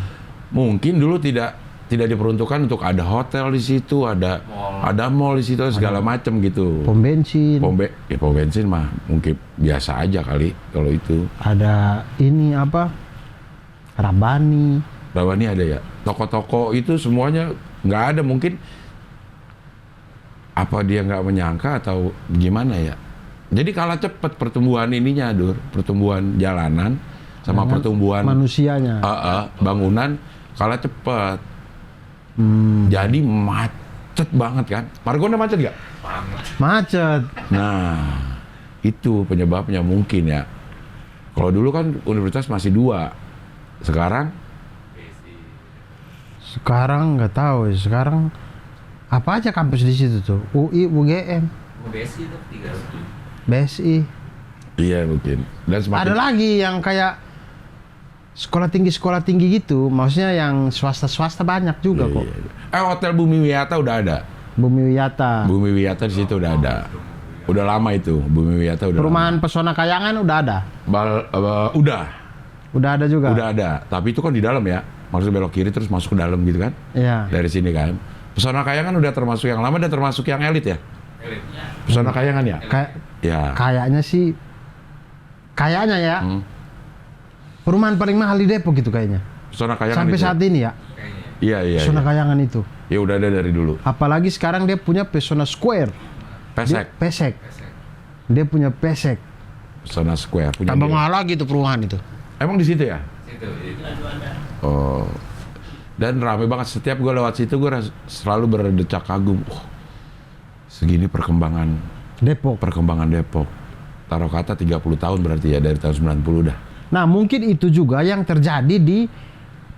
Mungkin dulu tidak diperuntukkan untuk ada hotel di situ, ada mall di situ, segala macam gitu. Pom bensin. Pom bensin mah mungkin biasa aja kali kalau itu. Ada ini apa? Rabani. Bahwa ini ada ya. Toko-toko itu semuanya nggak ada, mungkin Apa dia nggak menyangka atau gimana ya? Jadi kalah cepet pertumbuhan ininya, Dur. Pertumbuhan jalanan sama pertumbuhan manusianya. Bangunan kalah cepet. Jadi macet banget kan? Margonda macet nggak? Macet. Nah, itu penyebabnya mungkin ya. Kalau dulu kan universitas masih 2. Sekarang Nggak tahu ya. Sekarang apa aja kampus di situ tuh? UI, UGM, BSI itu 3. BSI. iya mungkin. Dan semakin Ada lagi yang kayak sekolah tinggi gitu. Maksudnya yang swasta banyak juga kok. Hotel Bumi Wiyata udah ada. Bumi Wiyata. Bumi Wiyata di situ udah ada. Udah lama itu. Bumi Wiyata udah Perumahan lama. Pesona Kayangan udah ada. Udah ada juga. Udah ada. Tapi itu kan di dalam ya. Maksudnya belok kiri terus masuk ke dalam gitu kan. Iya. Dari sini kan. Pesona Kayangan udah termasuk yang lama dan termasuk yang elit ya. Pesona Kayangan ya. Ya. Kayaknya ya. Perumahan paling mahal di Depok gitu kayaknya. Pesona Kayangan Sampai itu. saat ini ya. Iya. Pesona Kayangan itu. Ya udah ada dari dulu. Apalagi sekarang dia punya Pesona Square. Pesek. Dia punya Pesek. Pesona Square punya. Tambah dia. mahal lagi itu perumahan itu. Emang di situ ya? Situ. Oh. Dan rame banget, setiap gue lewat situ gue selalu berdecak kagum. Segini perkembangan Depok. Taruh kata 30 tahun berarti ya, dari tahun 90 dah. Nah, mungkin itu juga yang terjadi di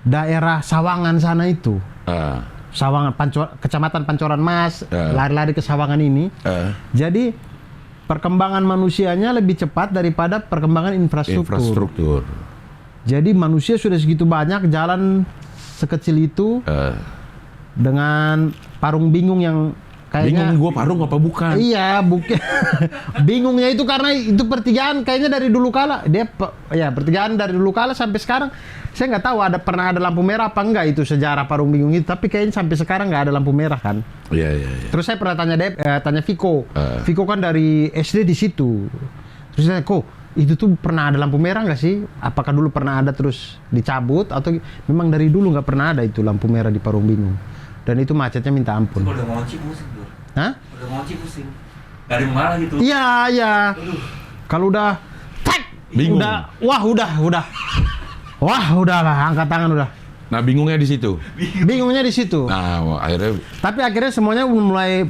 daerah Sawangan sana itu. Sawangan, Kecamatan Pancoran Mas, lari-lari ke Sawangan ini. Jadi perkembangan manusianya lebih cepat daripada perkembangan infrastruktur. Jadi manusia sudah segitu banyak, jalan sekecil itu dengan parung bingung yang kayaknya. Bingung gue parung apa bukan? Iya, bukan. Bingungnya itu karena itu pertigaan kayaknya dari dulu kala. Pertigaan dari dulu kala sampai sekarang. Saya nggak tahu pernah ada lampu merah apa enggak itu sejarah parung bingung itu. Tapi kayaknya sampai sekarang nggak ada lampu merah kan. Iya. Terus saya pernah tanya Viko. Viko kan dari SD di situ. Terus saya, kok itu tuh pernah ada lampu merah nggak sih? Apakah dulu pernah ada terus dicabut atau memang dari dulu nggak pernah ada itu lampu merah di Parung Bingung? Dan itu macetnya minta ampun. Kalau udah ngonci pusing tuh. Hah? Udah ngonci pusing. Dari mana gitu? Iya. Kalau udah Bingung. Udah lah, angkat tangan udah. Nah, bingungnya di situ. Bingungnya di situ. Nah, akhirnya. Tapi akhirnya semuanya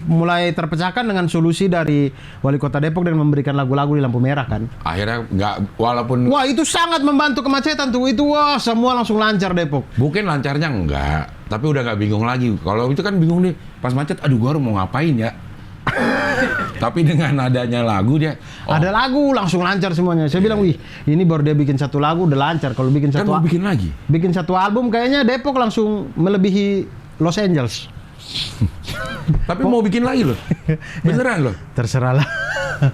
mulai terpecahkan dengan solusi dari Wali Kota Depok dan memberikan lagu-lagu di lampu merah kan. Akhirnya nggak, walaupun. Wah, itu sangat membantu kemacetan tuh. Itu semua langsung lancar Depok. Mungkin lancarnya enggak, tapi udah nggak bingung lagi. Kalau itu kan bingung nih, pas macet, aduh gua harus mau ngapain ya. Tapi dengan adanya lagu dia, ada lagu langsung lancar semuanya. Saya bilang, wih, ini baru dia bikin satu lagu udah lancar. Kalau bikin kan satu mau bikin lagi. bikin satu album kayaknya Depok langsung melebihi Los Angeles. Tapi mau bikin lagi loh, beneran loh. Terserah lah.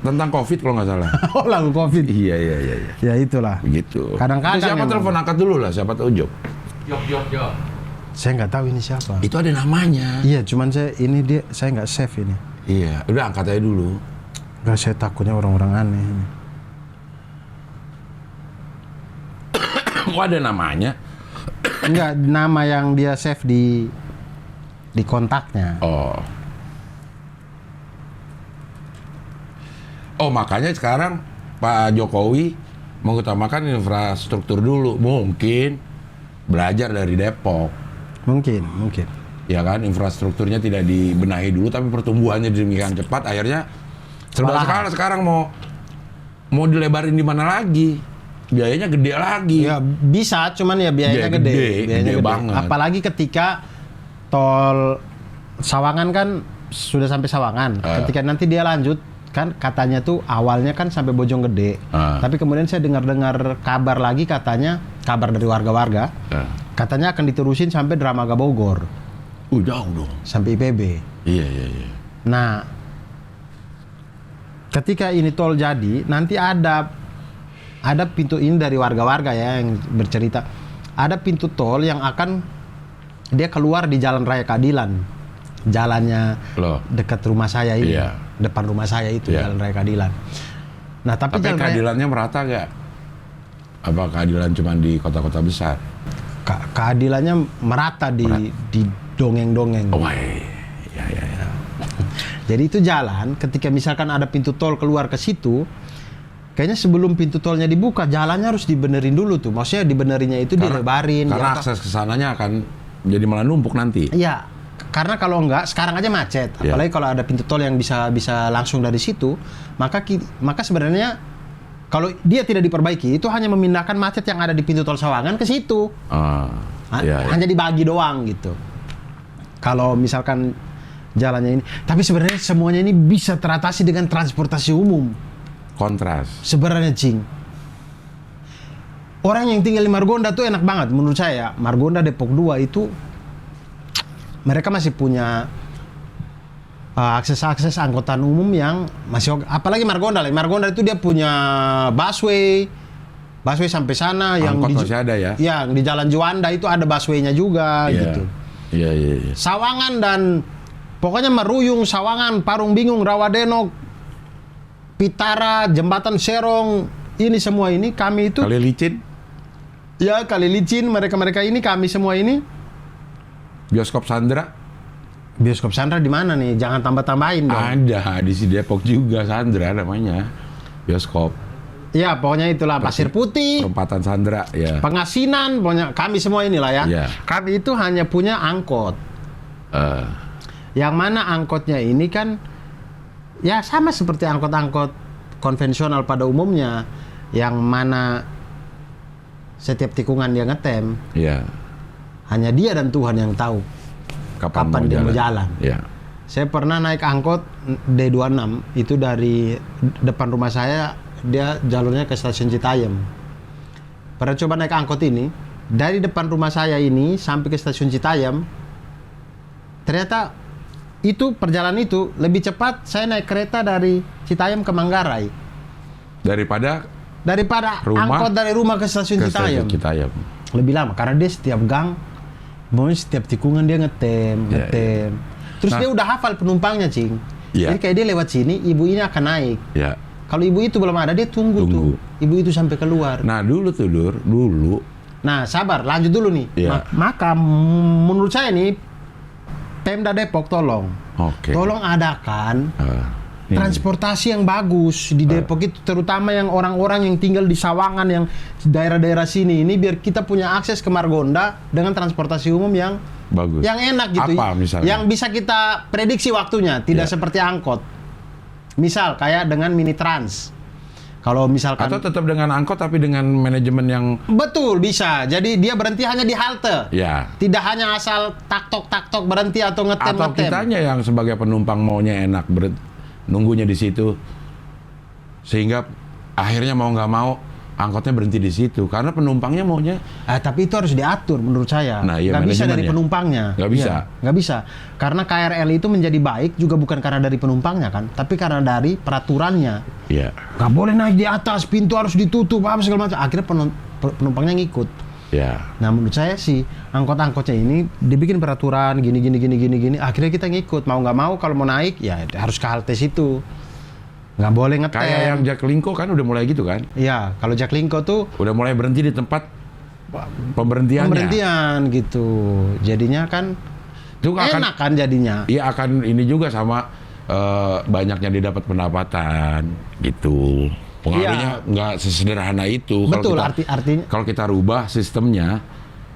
Tentang COVID kalau nggak salah. Oh, lagu Covid. Iya. Ya itulah. Begitu. Kadang-kadang Siapa emang. telepon angkat dulu lah, siapa tahu Job. Jok. Saya nggak tahu ini siapa. Itu ada namanya. Iya, cuman saya nggak save ini. Iya, udah angkat aja dulu. Nggak, saya takutnya orang-orang aneh ini. Kok ada namanya? Enggak, nama yang dia save di kontaknya. Oh, makanya sekarang Pak Jokowi mengutamakan infrastruktur dulu. Mungkin belajar dari Depok. Mungkin. Ya kan, infrastrukturnya tidak dibenahi dulu, tapi pertumbuhannya demikian cepat, akhirnya sekarang mau dilebarin di mana lagi? Biayanya gede lagi. Ya bisa, cuman ya biayanya gede banget. Apalagi ketika tol Sawangan kan sudah sampai Sawangan. Ketika nanti dia lanjut kan katanya tuh awalnya kan sampai Bojonggede. Tapi kemudian saya dengar kabar lagi katanya, kabar dari warga-warga, katanya akan diterusin sampai Dramaga Bogor. Jauh dong. Sampai IPB. Iya. Nah, ketika ini tol jadi, nanti ada pintu ini dari warga-warga ya yang bercerita. Ada pintu tol yang akan dia keluar di Jalan Raya Keadilan. Jalannya dekat rumah saya ini. Iya. Depan rumah saya itu Jalan Raya Keadilan. Nah, tapi keadilannya merata nggak? Apa keadilan cuma di kota-kota besar? Keadilannya merata di dongeng-dongeng. Oh, iya. Jadi itu jalan, ketika misalkan ada pintu tol keluar ke situ, kayaknya sebelum pintu tolnya dibuka, jalannya harus dibenerin dulu tuh. Maksudnya dibenerinnya itu dilebarin. Karena akses ke sananya akan jadi malah numpuk nanti. Iya, karena kalau enggak, sekarang aja macet. Apalagi kalau ada pintu tol yang bisa langsung dari situ, maka sebenarnya kalau dia tidak diperbaiki, itu hanya memindahkan macet yang ada di pintu tol Sawangan ke situ. Hanya dibagi doang gitu. Kalau misalkan jalannya ini, tapi sebenarnya semuanya ini bisa teratasi dengan transportasi umum. Kontras. Sebenarnya Cing. Orang yang tinggal di Margonda tuh enak banget menurut saya. Margonda Depok 2 itu mereka masih punya akses angkutan umum yang masih, apalagi Margonda. Margonda itu dia punya busway sampai sana. Angkot masih ada ya? Yang di Jalan Juanda itu ada busway-nya juga gitu. Iya. Sawangan dan pokoknya Meruyung, Sawangan, Parung Bingung, Rawadenok, Pitara, Jembatan Serong, ini semua ini kami itu. Kali Licin? Ya, Kali Licin, mereka ini kami semua ini. Bioskop Sandra? Bioskop Sandra di mana nih? Jangan tambah-tambahin dong. Ada di Depok juga Sandra namanya. Bioskop. Ya, pokoknya itulah Pasir Putih. Perempatan Sandra, ya. Pengasinan, pokoknya kami semua inilah ya. Ya. Kami itu hanya punya angkot. Yang mana angkotnya ini kan ya sama seperti angkot-angkot konvensional pada umumnya, yang mana setiap tikungan dia ngetem. Iya. Hanya dia dan Tuhan yang tahu kapan dia mau jalan. Iya. Saya pernah naik angkot D26 itu dari depan rumah saya, dia jalurnya ke stasiun Citayam. Pernah coba naik angkot ini dari depan rumah saya ini sampai ke stasiun Citayam. Ternyata itu perjalanan itu lebih cepat saya naik kereta dari Citayam ke Manggarai Daripada angkot dari rumah ke stasiun Citayam. Lebih lama karena dia setiap gang, setiap tikungan dia ngetem. Terus dia udah hafal penumpangnya, Cing. Jadi kayak dia lewat sini, ibu ini akan naik. Kalau ibu itu belum ada, dia tunggu tuh. Ibu itu sampai keluar. Nah dulu tuh dulu. Nah sabar, lanjut dulu nih. Maka menurut saya nih, Pemda Depok tolong adakan transportasi yang bagus di Depok itu, terutama yang orang-orang yang tinggal di Sawangan, yang daerah-daerah sini ini, biar kita punya akses ke Margonda dengan transportasi umum yang bagus, yang enak gitu. Apa misalnya? Yang bisa kita prediksi waktunya, tidak seperti angkot. Misal kayak dengan mini trans. Kalau misalkan atau tetap dengan angkot tapi dengan manajemen yang betul bisa. Jadi dia berhenti hanya di halte. Tidak hanya asal tak-tok berhenti atau ngetem. Atau kitanya yang sebagai penumpang maunya enak nunggunya di situ, sehingga akhirnya mau nggak mau angkotnya berhenti di situ karena penumpangnya maunya. Tapi itu harus diatur menurut saya. Nggak bisa dari penumpangnya. Nggak bisa. Nggak bisa. Karena KRL itu menjadi baik juga bukan karena dari penumpangnya kan, tapi karena dari peraturannya. Nggak boleh naik di atas, pintu harus ditutup, apa segala macam. Akhirnya penumpangnya ngikut. Nah menurut saya sih angkot-angkotnya ini dibikin peraturan gini. Akhirnya kita ngikut, mau nggak mau kalau mau naik ya harus ke halte situ. Nggak boleh ngetem. Kayak yang Jaklingko kan udah mulai gitu kan? Iya, kalau Jaklingko tuh udah mulai berhenti di tempat pemberhentian gitu. Jadinya kan itu enak kan jadinya. Iya, akan ini juga sama banyaknya didapat pendapatan gitu. Pengaruhnya nggak sesederhana itu. Betul, artinya kalau kita rubah sistemnya,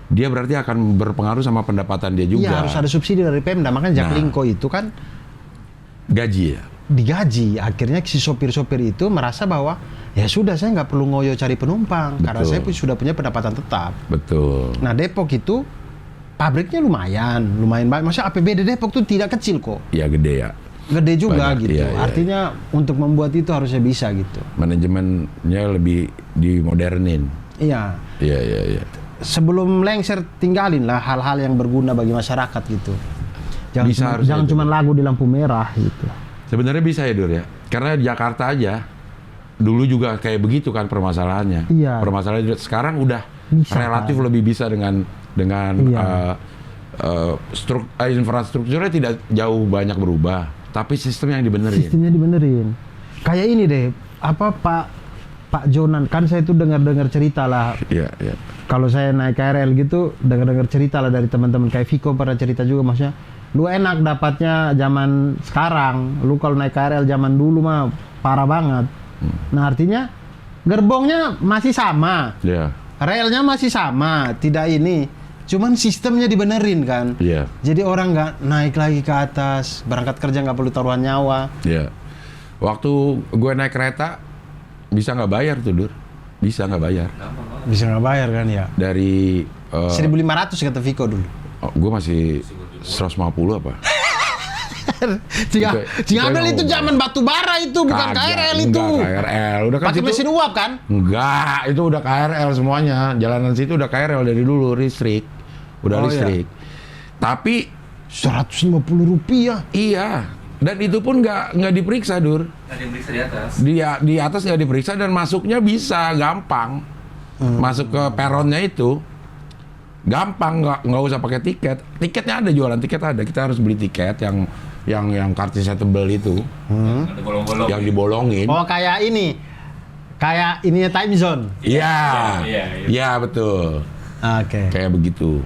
dia berarti akan berpengaruh sama pendapatan dia juga. Iya, harus ada subsidi dari Pemda. Makanya Jaklingko itu kan gaji ya? Digaji. Akhirnya si sopir-sopir itu merasa bahwa ya sudah, saya nggak perlu ngoyo cari penumpang. Karena saya sudah punya pendapatan tetap. Betul. Nah Depok itu pabriknya lumayan banyak. Maksudnya APBD Depok tuh tidak kecil kok. Iya, gede ya. Gede juga banyak, gitu. Artinya untuk membuat itu harusnya bisa gitu. Manajemennya lebih dimodernin. Iya. Iya. Sebelum lengser, tinggalin lah hal-hal yang berguna bagi masyarakat gitu. Jangan cuma lagu di lampu merah gitu. Sebenarnya bisa ya Dur ya. Karena Jakarta aja dulu juga kayak begitu kan permasalahannya. Iya. Permasalahan sekarang udah bisa, relatif kan? Lebih bisa dengan infrastrukturnya tidak jauh banyak berubah. Tapi sistem yang dibenerin. Sistemnya dibenerin. Kayak ini deh, Pak Jonan, kan saya itu dengar cerita lah. Iya. Kalau saya naik KRL gitu, dengar cerita lah dari teman-teman kayak Viko pernah cerita juga, maksudnya Lu enak dapatnya zaman sekarang. Lu kalau naik KRL zaman dulu mah parah banget. Nah artinya gerbongnya masih sama, Iya. relnya masih sama, tidak ini. Cuman sistemnya dibenerin kan. Iya. Jadi orang nggak naik lagi ke atas, berangkat kerja nggak perlu taruhan nyawa. Iya. Waktu gue naik kereta bisa nggak bayar tuh, Dur. Bisa nggak bayar. Bisa nggak bayar kan ya? Dari 1.500 kata Viko dulu. gue masih 150 apa? Cingamel itu zaman batu bara itu, bukan Kagak, KRL itu. Enggak, KRL. Udah kan Pakai situ- mesin uap kan? Enggak, itu udah KRL semuanya. Jalanan situ udah KRL dari dulu, listrik. Udah Oh, listrik. Tapi 150 rupiah. iya, dan itu pun nggak diperiksa, Dur. Ada yang periksa di atas. Di atas nggak diperiksa dan masuknya bisa gampang. Masuk ke peronnya itu gampang, nggak usah pakai tiket. Tiketnya ada, jualan tiket ada. Kita harus beli tiket yang kartunya tebel itu, Ada bolong-bolong. yang dibolongin. Oh kayak ini, kayak ininya time zone. Iya, Iya. iya betul. Oke. Kayak begitu.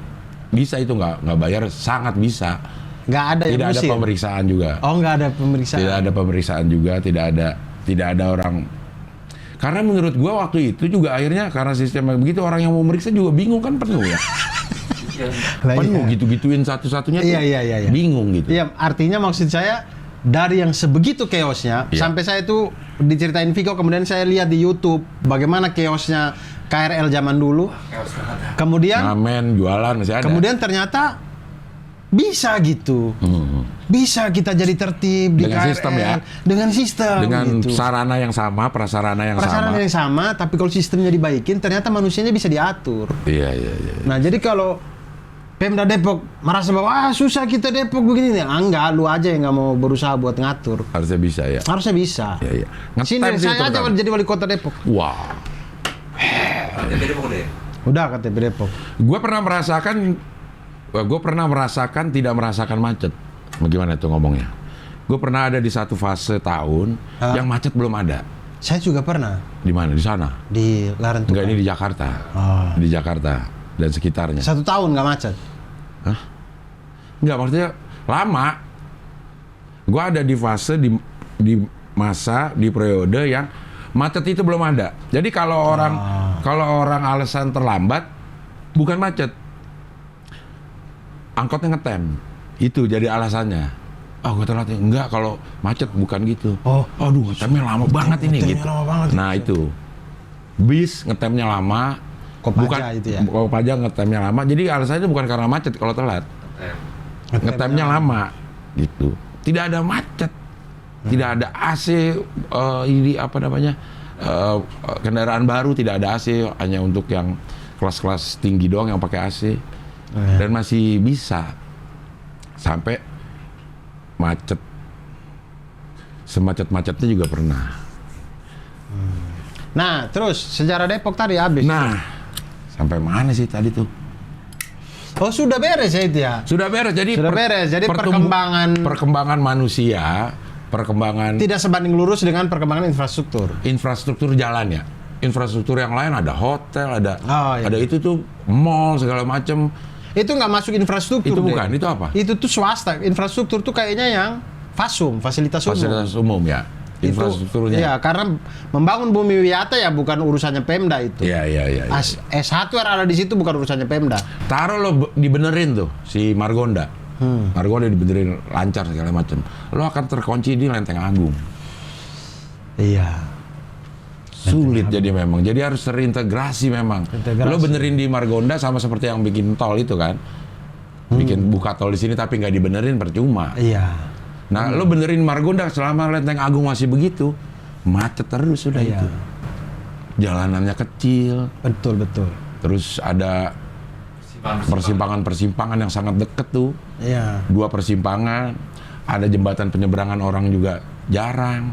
Bisa itu nggak bayar, sangat bisa. Nggak ada yang Tidak ada musir. pemeriksaan juga. Oh nggak ada pemeriksaan. Tidak ada pemeriksaan juga, tidak ada orang. Karena menurut gua waktu itu juga akhirnya karena sistemnya begitu, orang yang mau meriksa juga bingung kan, penuh ya. Lah, Penuh iya. gitu-gituin satu-satunya tuh. Iya. Bingung gitu. Iya, artinya maksud saya dari yang sebegitu chaosnya, Iya. sampai saya itu diceritain Viko, kemudian saya lihat di YouTube bagaimana chaosnya KRL zaman dulu. Kemudian Ngamen, jualan masih ada. kemudian ternyata bisa gitu. Bisa kita jadi tertib di Dengan KRL sistem ya. dengan sistem Dengan gitu. sarana yang sama, prasarana yang Prasarana sama. yang sama, tapi kalau sistemnya dibaikin ternyata manusianya bisa diatur. Iya. Nah, jadi kalau Pemda Depok merasa bahwa susah kita Depok begini nih, enggak, lu aja yang nggak mau berusaha buat ngatur. Harusnya bisa ya. Harusnya bisa. Iya. Sini Ngetem sih saya aja terutama. jadi wali kota Depok. Wah. KTP Depok deh. Udah KTP Depok. Gue pernah merasakan tidak merasakan macet. Bagaimana itu ngomongnya? Gue pernah ada di satu fase tahun yang macet belum ada. Saya juga pernah Di mana? Di sana? di Larantuka. Enggak, ini di Jakarta. Oh. Di Jakarta dan sekitarnya. 1 tahun nggak macet. Enggak, maksudnya lama. Gue ada di fase di masa di periode yang macet itu belum ada. Jadi kalau orang alasan terlambat bukan macet. Angkotnya ngetem. Itu jadi alasannya. Gue telat ya. Enggak, kalau macet bukan gitu. Oh. Aduh, ngetemnya lama banget ini Ngetemnya gitu. lama banget. Nah, itu. Bis ngetemnya lama. Kopaja itu ya? Kopaja ngetemnya lama. Jadi alasannya itu bukan karena macet kalau telat. Ngetemnya lama gitu. Tidak ada macet. Tidak ada AC, ini apa namanya? Kendaraan baru tidak ada AC, hanya untuk yang kelas-kelas tinggi doang yang pakai AC. Dan masih bisa sampai macet. Semacet-macetnya juga pernah. Nah, terus sejarah Depok tadi habis. Nah, sampai mana sih tadi tuh? Oh, sudah beres ya itu ya? Sudah beres. Jadi Sudah beres. Jadi perkembangan manusia, perkembangan tidak sebanding lurus dengan perkembangan infrastruktur. infrastruktur jalan ya. Infrastruktur yang lain ada hotel, ada Oh, iya. ada itu tuh mall segala macam. Itu nggak masuk infrastruktur. Itu deh. bukan, itu apa? Itu tuh swasta. Infrastruktur tuh kayaknya yang FASUM, fasilitas umum. Fasilitas umum ya. Infrastrukturnya. Iya, karena membangun bumi wisata ya bukan urusannya Pemda itu. Iya. S1 yang ada di situ bukan urusannya Pemda. Taruh lo dibenerin tuh si Margonda. Margonda dibenerin lancar segala macam. Lo akan terkunci di Lenteng Agung. Iya. Sulit jadi memang. Jadi harus terintegrasi memang. Integrasi. Lo benerin di Margonda sama seperti yang bikin tol itu kan. Bikin buka tol di sini tapi nggak dibenerin percuma. Iya. Nah, lo benerin Margonda selama Lenteng Agung masih begitu, macet terus sudah Iya. itu. Jalanannya kecil, Betul. terus ada persimpangan-persimpangan yang sangat deket tuh. Iya. 2 persimpangan, ada jembatan penyeberangan orang juga jarang.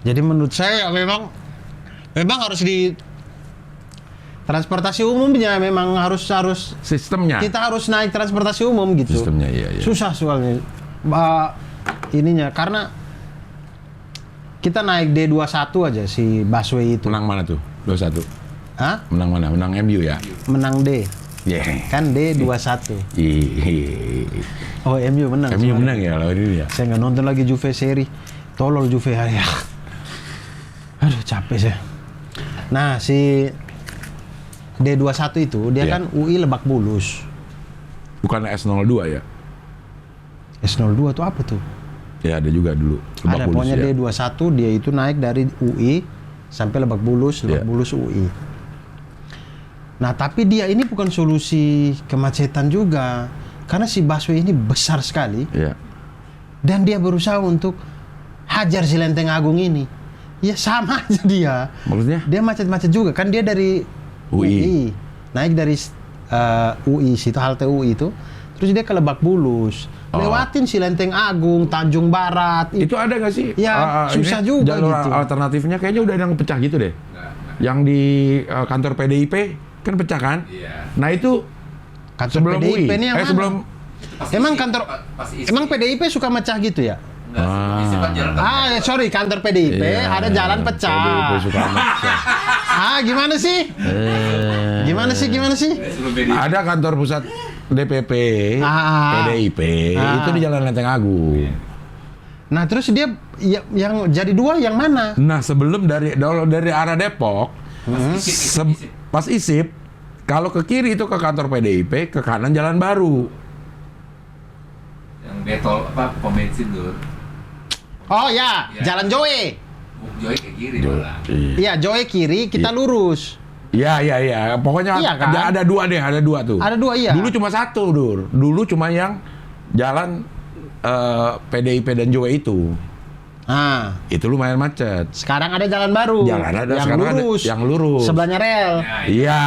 Jadi menurut saya memang harus di transportasi umumnya memang harus Sistemnya. kita harus naik transportasi umum gitu. Sistemnya iya. Susah soalnya ininya karena kita naik D21 aja si busway itu. Menang mana tuh? 21. Hah? Menang mana? Menang MU ya? Menang D. Yeah. Kan D21. Oh, MU menang. MU menang ya lawan ini ya. Saya nggak nonton lagi Juve seri. Tolol Juve ya. Aduh, capek saya. Nah, si D21 itu dia Iya. kan UI Lebak Bulus. Bukan S02 ya? S02 itu apa tuh? Ya ada juga dulu. Ada Bulus, pokoknya ya. D21 dia itu naik dari UI sampai Lebak Bulus, Lebak Iya. Bulus UI. Nah, tapi dia ini bukan solusi kemacetan juga. Karena si busway ini besar sekali Iya. dan dia berusaha untuk hajar si Lenteng Agung ini. Ya sama aja dia. Maksudnya? Dia macet-macet juga kan dia dari UI. Naik dari UI situ halte UI itu terus dia ke Lebak Bulus. Oh. Lewatin si Lenteng Agung, Tanjung Barat. Itu ada nggak sih? Ya, susah ini juga jalur gitu. alternatifnya kayaknya udah ada yang pecah gitu deh. Yang di kantor PDIP kan pecah kan? Iya. Nah itu Kantor sebelum PDIP UI. ini yang mana? Sebelum Pas Emang isi, kantor pas isi. emang PDIP suka mecah gitu ya? Enggak, isi kan jalan Sorry, kantor PDIP Iya, ada jalan pecah. PDIP suka pecah. Gimana sih? Gimana sih? sebelum PDIP. Ada kantor pusat DPP, PDIP, itu di Jalan Lenteng Agung. Nah, terus dia yang jadi dua yang mana? Nah sebelum dari arah Depok, pas isip, kalau ke kiri itu ke kantor PDIP, ke kanan Jalan Baru. Yang betol pom bensin tuh. Oh ya, Iya. Jalan Joe. Joy ke kiri malah. Iya, Joe kiri, kita lurus. Iya. Pokoknya Iya kan? ada dua tuh. Ada dua, iya. Dulu cuma satu, Dur. Dulu cuma yang jalan PDIP dan Joe itu. Nah, Itu lumayan macet. sekarang ada jalan baru. Jalan ada, yang sekarang ada lurus. yang lurus. Sebelahnya rel. Nah, Iya.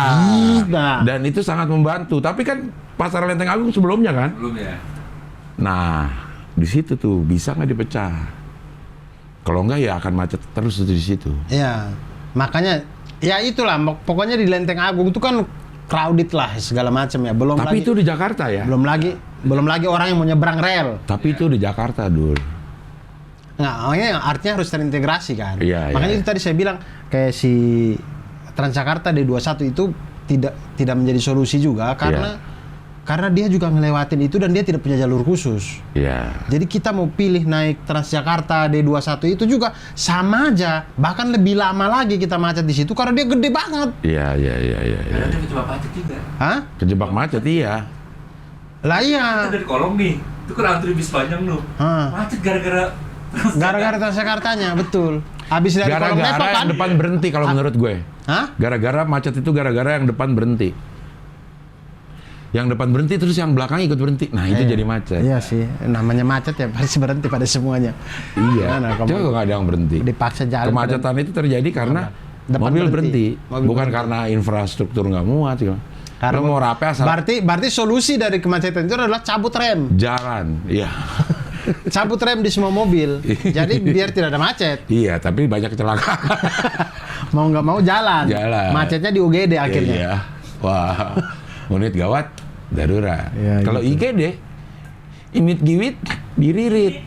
Nah. Dan itu sangat membantu. Tapi kan Pasar Lenteng Agung sebelumnya kan. belum ya. Nah, di situ tuh bisa nggak dipecah? Kalau nggak ya akan macet terus tuh di situ. Iya. Makanya ya itulah pokoknya di Lenteng Agung itu kan crowded lah segala macam ya. Belum Tapi lagi itu di Jakarta ya. belum lagi orang yang mau nyebrang rel. Tapi itu di Jakarta, Dur. Nah, artinya harus terintegrasi kan. Iya, Makanya iya. itu tadi saya bilang kayak si Transjakarta D21 itu tidak menjadi solusi juga karena dia juga ngelewatin itu dan dia tidak punya jalur khusus. Iya. Jadi kita mau pilih naik Transjakarta D21 itu juga sama aja, bahkan lebih lama lagi kita macet di situ karena dia gede banget. Iya. Karena dia kejebak macet juga. Hah? Kejebak macet iya. Lah iya. Kita dari kolong nih, itu kan antri bis panjang tuh. Hah. Macet gara-gara Gara-gara Transjakartanya, betul. Habis dari kolong Depok Gara-gara kan? yang depan berhenti kalau menurut gue. Hah? Gara-gara macet itu gara-gara yang depan berhenti. Yang depan berhenti terus yang belakang ikut berhenti. Nah, itu jadi macet. Iya sih, namanya macet ya pasti berhenti pada semuanya. Iya. Mana kamu- Coba nggak ada yang berhenti. Dipaksa jalan. Kemacetan itu terjadi karena Depan mobil berhenti. berhenti, Mobil bukan berhenti. karena infrastruktur nggak muat. Gitu. Karena Lo mau rapi asal Berarti solusi dari kemacetan itu adalah cabut rem. jalan. Iya. Cabut rem di semua mobil. Jadi biar tidak ada macet. Iya, tapi banyak kecelakaan. Mau nggak mau jalan. Jalan. Macetnya di UGD akhirnya. Iya. Wah. Unit gawat darurat. Iya, Kalau gitu. IGD unit giwit diririt.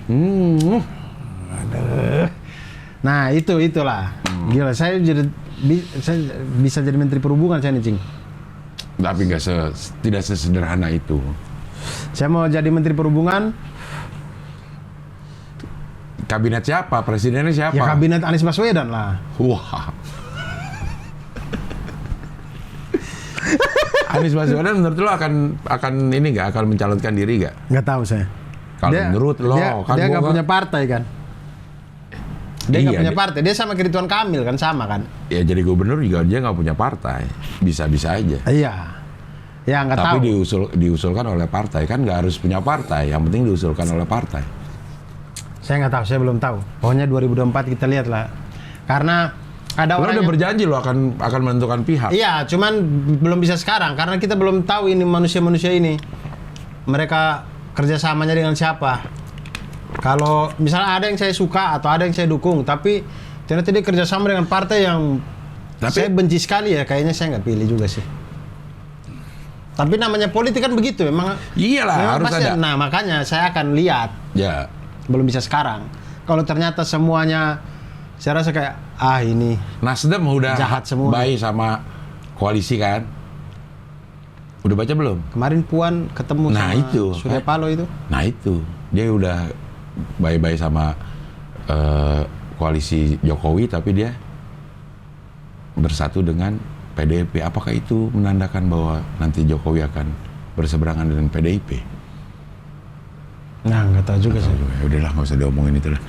Nah, itulah. Gila, saya bisa jadi Menteri Perhubungan saya nih, Cing. Tapi tidak sesederhana itu. Saya mau jadi Menteri Perhubungan, Kabinet siapa? Presidennya siapa? ya kabinet Anies Baswedan lah. Wah. Anies Baswedan menurut lo akan ini nggak akan mencalonkan diri nggak? Nggak tahu saya. Kalau menurut lo, dia nggak gua- punya partai kan? Dia nggak Iya, punya partai. Dia sama Ridwan Kamil kan sama kan? Ya jadi gubernur juga dia nggak punya partai, bisa-bisa aja. Iya. Ya nggak tahu. Tapi diusulkan oleh partai kan nggak harus punya partai, yang penting diusulkan oleh partai. Saya nggak tahu, saya belum tahu. Pokoknya 2024 kita lihat lah. Karena ada Lo orang udah yang... berjanji lo akan menentukan pihak. Iya, cuman belum bisa sekarang karena kita belum tahu ini manusia-manusia ini. Mereka kerjasamanya dengan siapa. Kalau misalnya ada yang saya suka atau ada yang saya dukung, tapi ternyata dia kerjasama dengan partai yang saya benci sekali ya, kayaknya saya nggak pilih juga sih. Tapi namanya politik kan begitu, memang. Iyalah, memang harus pasti ada. Nah, makanya saya akan lihat. Ya. Belum bisa sekarang. Kalau ternyata semuanya, saya rasa kayak ini Nasdem udah Jahat semua. baik sama koalisi kan. Udah baca belum? Kemarin Puan ketemu Nah, sama itu. Surya Paloh itu. Nah itu, dia udah bye-bye sama koalisi Jokowi, tapi dia bersatu dengan PDIP. Apakah itu menandakan bahwa nanti Jokowi akan berseberangan dengan PDIP? Nah, nggak tahu juga sih. Udahlah, nggak usah diomongin itu lah.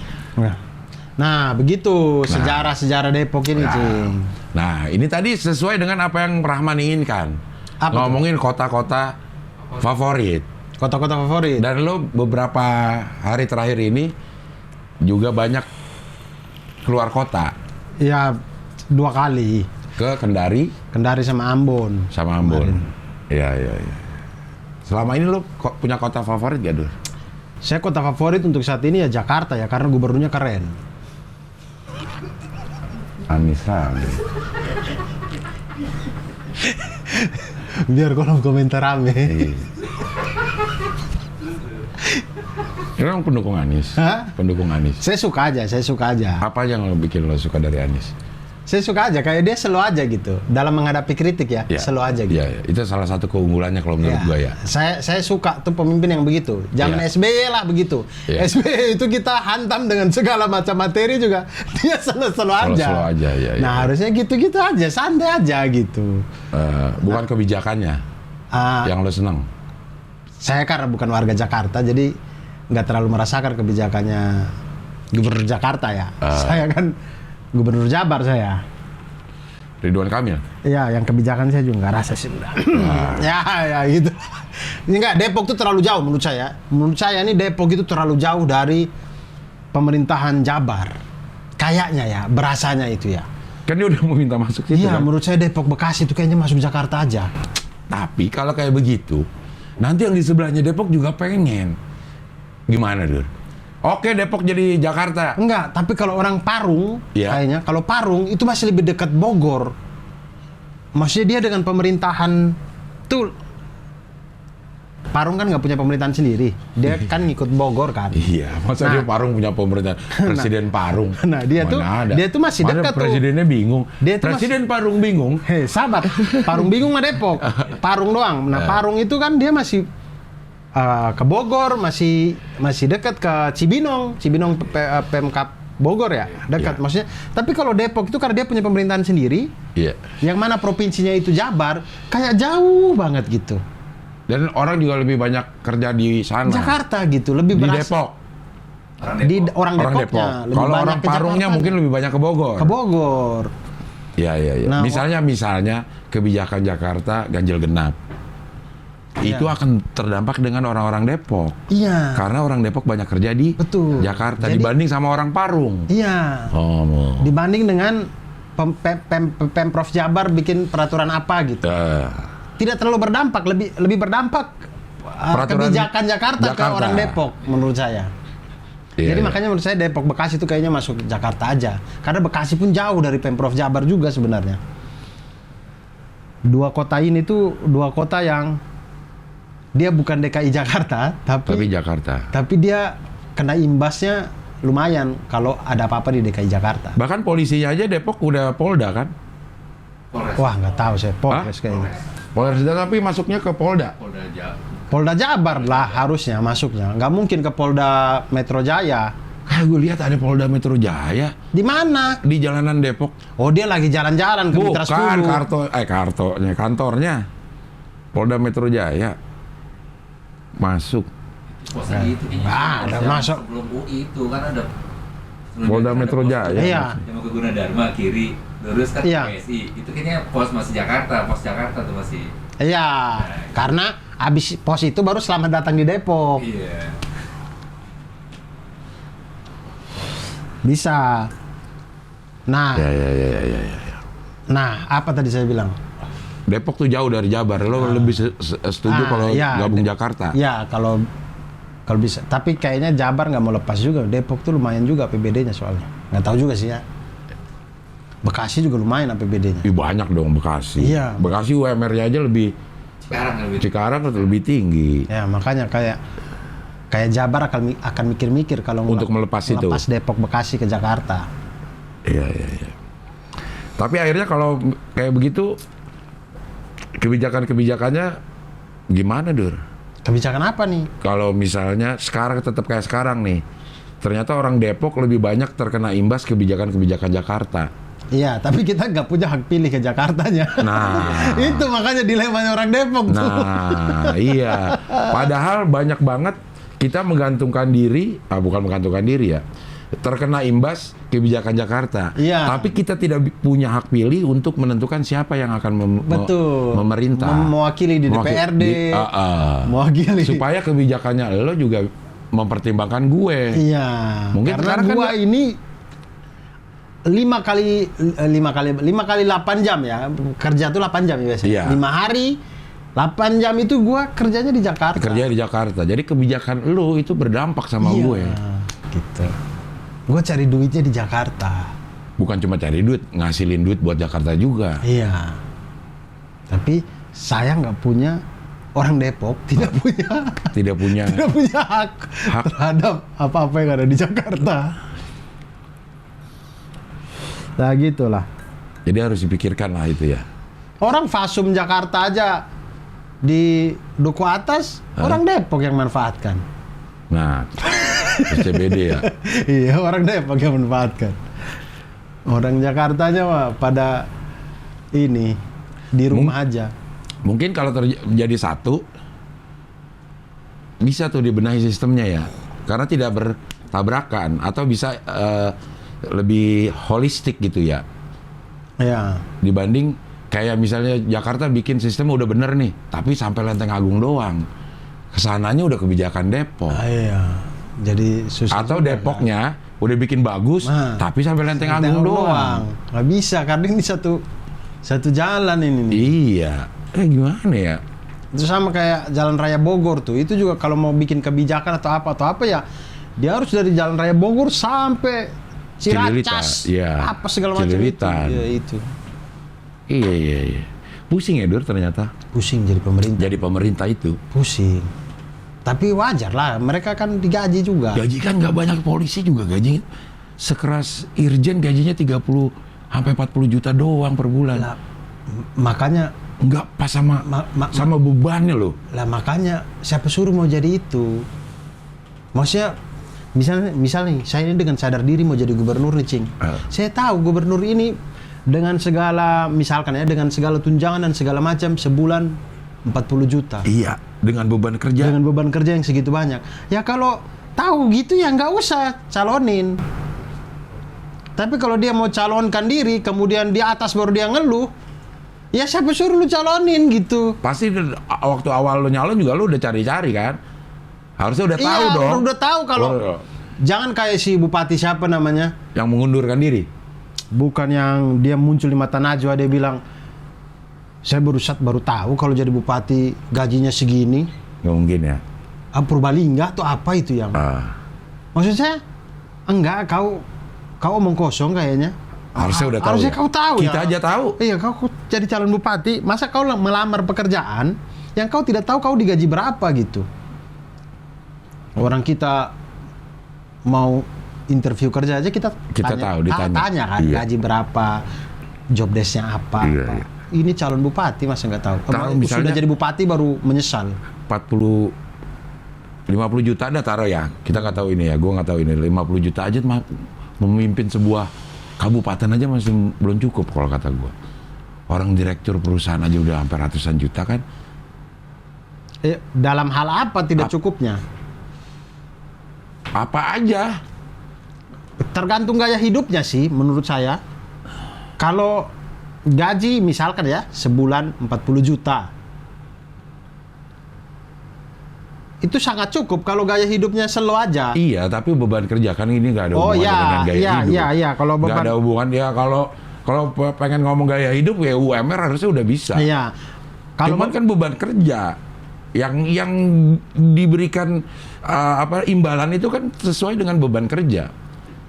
Nah, begitu sejarah-sejarah Depok ini, Cing. Nah, ini tadi sesuai dengan apa yang Rahman inginkan. Apa tuh? Ngomongin kota-kota favorit. Kota-kota favorit. Dan lo beberapa hari terakhir ini juga banyak keluar kota. Ya, 2 kali. Ke Kendari Kendari sama Ambon. sama Ambon. Iya. Selama ini lo punya kota favorit gak, Dur? Saya kota favorit untuk saat ini ya Jakarta ya, karena gubernurnya keren. Anies Rame. Biar kolom komentar rame. Emang pendukung Anies? Hah? Pendukung Anies. Saya suka aja. Apa yang lo bikin lo suka dari Anies? Saya suka aja, kayak dia selalu aja gitu. Dalam menghadapi kritik ya, selalu aja gitu. Iya. Itu salah satu keunggulannya kalau menurut gua ya. Saya suka tuh pemimpin yang begitu. Zaman Iya. SBY lah begitu. Iya. SBY itu kita hantam dengan segala macam materi juga. Dia selalu aja. Selalu aja, iya. Nah, harusnya gitu-gitu aja, santai aja gitu. Bukan kebijakannya yang lo seneng. Saya karena bukan warga Jakarta, jadi nggak terlalu merasakan kebijakannya Gubernur Jakarta ya. Saya kan Gubernur Jabar saya. Ridwan Kamil. Iya, yang kebijakan saya juga nggak rasa sih. ya gitu. Ini nggak, Depok tuh terlalu jauh menurut saya. Menurut saya ini Depok itu terlalu jauh dari pemerintahan Jabar. Kayaknya ya, berasanya itu ya. Kan dia udah mau minta masuk situ Iya, kan? menurut saya Depok Bekasi itu kayaknya masuk Jakarta aja. Tapi kalau kayak begitu, nanti yang di sebelahnya Depok juga pengen. Gimana, Dur? Oke, Depok jadi Jakarta. Enggak, tapi kalau orang Parung, Iya. kayaknya kalau Parung itu masih lebih dekat Bogor. Maksudnya dia dengan pemerintahan tuh, Parung kan nggak punya pemerintahan sendiri, dia kan ngikut Bogor kan. Iya, masa dia Parung punya pemerintahan Presiden Parung. Nah, dia tuh masih Mana dekat tuh. presidennya bingung. Dia tuh Presiden Parung bingung. Hei, sabar. Parung bingung sama Depok. Parung doang. Nah, Parung itu kan dia masih ke Bogor, masih dekat ke Cibinong Pemkab Bogor ya, dekat. Iya. Maksudnya, tapi kalau Depok itu karena dia punya pemerintahan sendiri, Iya. yang mana provinsinya itu Jabar, kayak jauh banget gitu. Dan orang juga lebih banyak kerja di sana. Jakarta gitu, lebih Di beras- Depok. Orang Depoknya Depok. lebih Kalau banyak orang ke Parungnya Jakarta. mungkin lebih banyak ke Bogor. Ke Bogor. Iya. Nah, misalnya kebijakan Jakarta ganjil genap. Itu akan terdampak dengan orang-orang Depok. Iya. Karena orang Depok banyak kerja di Betul. Jakarta Jadi- dibanding sama orang Parung. Iya. Oh. Dibanding dengan Pemprov Jabar bikin peraturan apa gitu. Tidak terlalu berdampak, lebih berdampak Peraturan kebijakan Jakarta ke Jakarta. orang Depok menurut saya. Iya, Jadi iya. makanya menurut saya Depok Bekasi itu kayaknya masuk Jakarta aja. Karena Bekasi pun jauh dari Pemprov Jabar juga sebenarnya. Dua kota ini tuh dua kota yang dia bukan DKI Jakarta, Tapi Jakarta. tapi dia kena imbasnya lumayan kalau ada apa-apa di DKI Jakarta. Bahkan polisinya aja Depok udah Polda kan? Polres. Wah, nggak tahu saya, Polres kayaknya. Polres tapi masuknya ke Polda. Polda Jabar. Polda Jabar lah harusnya masuknya. Nggak mungkin ke Polda Metro Jaya. Gue lihat ada Polda Metro Jaya Di mana? di jalanan Depok. Oh, dia lagi jalan-jalan ke Mitra 10. Bukan kantornya. Polda Metro Jaya. Masuk. Posnya itu kayaknya. ada Yang masuk. Sebelum UI itu kan ada. Polda Metro Jaya. Iya. Yang mau ke Gunadarma kiri, terus kan Iya. PSI. Itu kayaknya pos masih Jakarta, pos Jakarta tuh masih. Iya, karena abis pos itu baru selamat datang di Depok. Iya. Bisa. Nah, Ya. nah apa tadi saya bilang? Depok tuh jauh dari Jabar. Lo lebih setuju kalau iya, gabung Jakarta? Ya, kalau bisa. Tapi kayaknya Jabar nggak mau lepas juga. Depok tuh lumayan juga APBD-nya soalnya. Nggak tahu juga sih ya. Bekasi juga lumayan APBD-nya. Ih, banyak dong Bekasi. Iya. Bekasi UMR-nya aja lebih Sekarang lebih tinggi. Ya, makanya kayak Jabar akan mikir-mikir kalau Untuk melepas itu. Depok Bekasi ke Jakarta. Iya. Tapi akhirnya kalau kayak begitu kebijakannya Gimana, Dur? Kebijakan apa nih? Kalau misalnya sekarang tetap kayak sekarang nih, ternyata orang Depok lebih banyak terkena imbas kebijakan-kebijakan Jakarta. Iya, tapi kita nggak punya hak pilih ke Jakartanya. Nah, Itu makanya dilemanya orang Depok tuh. nah, iya. Padahal banyak banget kita menggantungkan diri, bukan menggantungkan diri ya, terkena imbas kebijakan Jakarta. Iya. Tapi kita tidak punya hak pilih untuk menentukan siapa yang akan Betul. memerintah. Mewakili di DPRD. Mewakili. Supaya kebijakannya lo juga mempertimbangkan gue. Iya. Mungkin karena sekarang kan gua ini 5 kali 8 jam ya. Kerja tuh 8 jam ya biasanya. Iya. 5 hari 8 jam itu gua kerjanya di Jakarta. Kerja di Jakarta. Jadi kebijakan lo itu berdampak sama Iya, gue. gitu. Gua cari duitnya di Jakarta. Bukan cuma cari duit, ngasilin duit buat Jakarta juga. Iya. Tapi saya nggak punya, orang Depok tidak punya Tidak punya hak terhadap apa-apa yang ada di Jakarta. Nah gitulah. Jadi harus dipikirkan lah itu ya. Orang Fasum Jakarta aja di Duku Atas, orang Depok yang manfaatkan. Nah, SCBD ya. Iya, orang Depok yang manfaatkan. Orang Jakartanya mah pada ini di rumah aja. Mungkin kalau terjadi satu, bisa tuh dibenahi sistemnya ya. Karena tidak bertabrakan atau bisa lebih holistik gitu ya. Ya. Dibanding kayak misalnya Jakarta bikin sistem udah bener nih, tapi sampai Lenteng Agung doang. Kesananya udah kebijakan Depok. Iya. Jadi susah. Atau juga, Depoknya udah bikin bagus, Nah, tapi sampai Lenteng Agung doang. Nggak bisa, karena ini satu jalan ini nih. Iya. Gimana ya? Itu sama kayak Jalan Raya Bogor tuh. Itu juga kalau mau bikin kebijakan atau apa ya, dia harus dari Jalan Raya Bogor sampai Ciracas, iya. apa segala macam itu. Cililitan. Ya, itu. Iya. Pusing ya, Dur, ternyata. Pusing jadi pemerintah. Jadi pemerintah itu. Pusing. Tapi wajar lah, mereka kan digaji juga. Gaji kan nggak banyak, polisi juga gaji sekeras Irjen gajinya 30 sampai 40 juta doang per bulan. Lah, makanya Nggak pas sama sama bebannya loh. lah makanya siapa suruh mau jadi itu? Maksudnya misalnya nih, saya ini dengan sadar diri mau jadi gubernur nih, Cing. Saya tahu gubernur ini dengan segala, misalkan ya, dengan segala tunjangan dan segala macam sebulan 40 juta. Iya, dengan beban kerja. Dengan beban kerja yang segitu banyak. Ya kalau tahu gitu ya nggak usah calonin. Tapi kalau dia mau calonkan diri, kemudian di atas baru dia ngeluh, ya siapa suruh lu calonin gitu. Pasti waktu awal lo nyalon juga lo udah cari-cari kan? Harusnya udah tahu Iya, dong. udah tahu kalau jangan kayak si bupati siapa namanya? Yang mengundurkan diri. Bukan yang dia muncul di mata Najwa, dia bilang, saya baru tahu kalau jadi bupati gajinya segini. Nggak mungkin ya. Purbalingga atau apa itu yang? Maksud saya, enggak, kau omong kosong kayaknya. Harusnya udah tahu. Harusnya ya? kau tahu. Kita aja tahu. Iya, kau jadi calon bupati, masa kau melamar pekerjaan yang kau tidak tahu kau digaji berapa gitu? Orang kita mau interview kerja aja kita ditanya kan, iya. gaji berapa, job desk-nya apa. Iya, apa. iya. Ini calon bupati masa nggak tahu. Tahu, misalnya sudah jadi bupati baru menyesal. 50 juta ada taruh ya. Kita nggak tahu ini ya. Gue nggak tahu ini. 50 juta aja memimpin sebuah kabupaten aja masih belum cukup kalau kata gue. Orang direktur perusahaan aja udah hampir ratusan juta kan. Dalam hal apa tidak cukupnya? Apa aja? Tergantung gaya hidupnya sih menurut saya. Kalau gaji misalkan ya sebulan 40 juta. Itu sangat cukup kalau gaya hidupnya slow aja. Iya, tapi beban kerja kan ini nggak ada hubungannya dengan gaya hidup. Iya, kalau beban. Nggak ada hubungan ya, kalau pengen ngomong gaya hidup ya UMR harusnya udah bisa. Iya. Cuman kan beban kerja yang diberikan imbalan itu kan sesuai dengan beban kerja.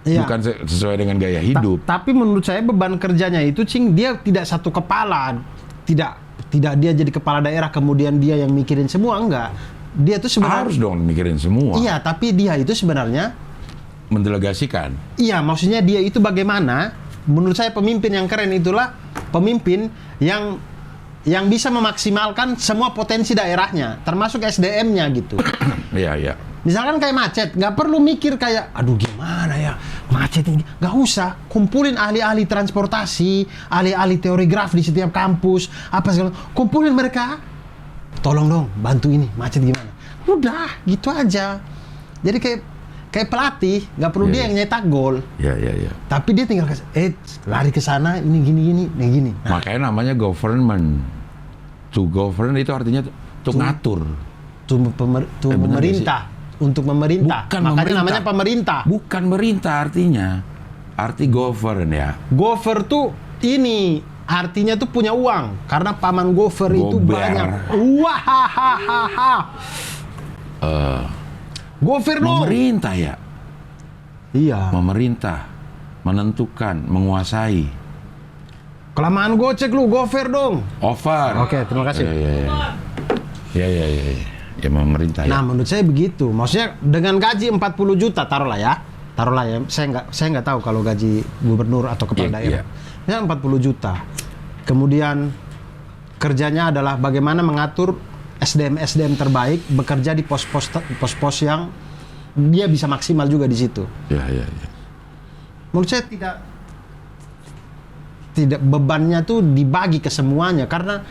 Iya. Bukan sesuai dengan gaya hidup. Tapi menurut saya beban kerjanya itu, Cing, dia tidak satu kepala. Tidak dia jadi kepala daerah kemudian dia yang mikirin semua, enggak. Dia tuh sebenarnya harus dong mikirin semua. Iya, tapi dia itu sebenarnya mendelegasikan. Iya, maksudnya dia itu bagaimana? Menurut saya pemimpin yang keren itulah pemimpin yang yang bisa memaksimalkan semua potensi daerahnya, termasuk SDM-nya gitu. Iya, iya. Misalkan kayak macet, nggak perlu mikir kayak, aduh gimana ya macet ini. Nggak usah, kumpulin ahli-ahli transportasi, ahli-ahli teori graf di setiap kampus, apa segala, kumpulin mereka, tolong dong bantu ini, macet gimana. Udah, gitu aja. Jadi kayak pelatih, nggak perlu dia yang nyetak gol. Iya, iya, iya. Tapi dia tinggal lari ke sana, ini gini. Nah, Makanya namanya government. To govern itu artinya untuk ngatur. pemerintah. Untuk memerintah. Bukan Makanya memerintah. namanya pemerintah. Bukan merintah artinya. Arti govern ya. Gopher tuh ini artinya tuh punya uang karena paman Gopher itu Gober. banyak. Wahahaha. Gopher dong. Memerintah ya. Iya. Memerintah, menentukan, menguasai. Kelamaan gocek lu, Gopher dong. Over. Oke, terima kasih. Iya. Ya memerintah ya. Nah, menurut saya begitu. Maksudnya dengan gaji 40 juta taruhlah ya. Saya nggak tahu kalau gaji gubernur atau kepala daerah. Ya 40 juta. Kemudian kerjanya adalah bagaimana mengatur SDM terbaik bekerja di pos-pos yang dia bisa maksimal juga di situ. Iya. Menurut saya tidak bebannya tuh dibagi ke semuanya karena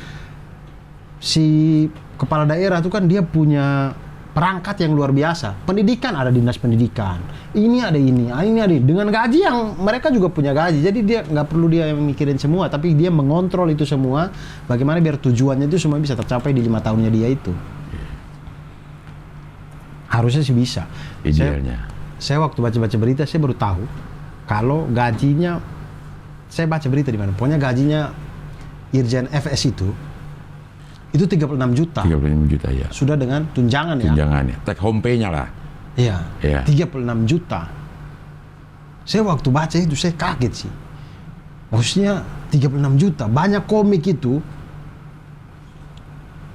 si kepala daerah itu kan dia punya perangkat yang luar biasa. Pendidikan ada dinas pendidikan, ini ada ini. Dengan gaji yang mereka juga punya gaji, jadi dia nggak perlu dia yang mikirin semua, tapi dia mengontrol itu semua. Bagaimana biar tujuannya itu semua bisa tercapai di 5 tahunnya dia itu. Harusnya sih bisa. Idealnya. Saya waktu baca berita saya baru tahu kalau gajinya, saya baca berita di mana, pokoknya gajinya Irjen FS itu 36 juta. 35 juta ya. Sudah dengan tunjangan ya. Tunjangannya, take home pay-nya lah. Iya. Iya. 36 juta. Saya waktu baca itu saya kaget sih. Maksudnya 36 juta, banyak komik itu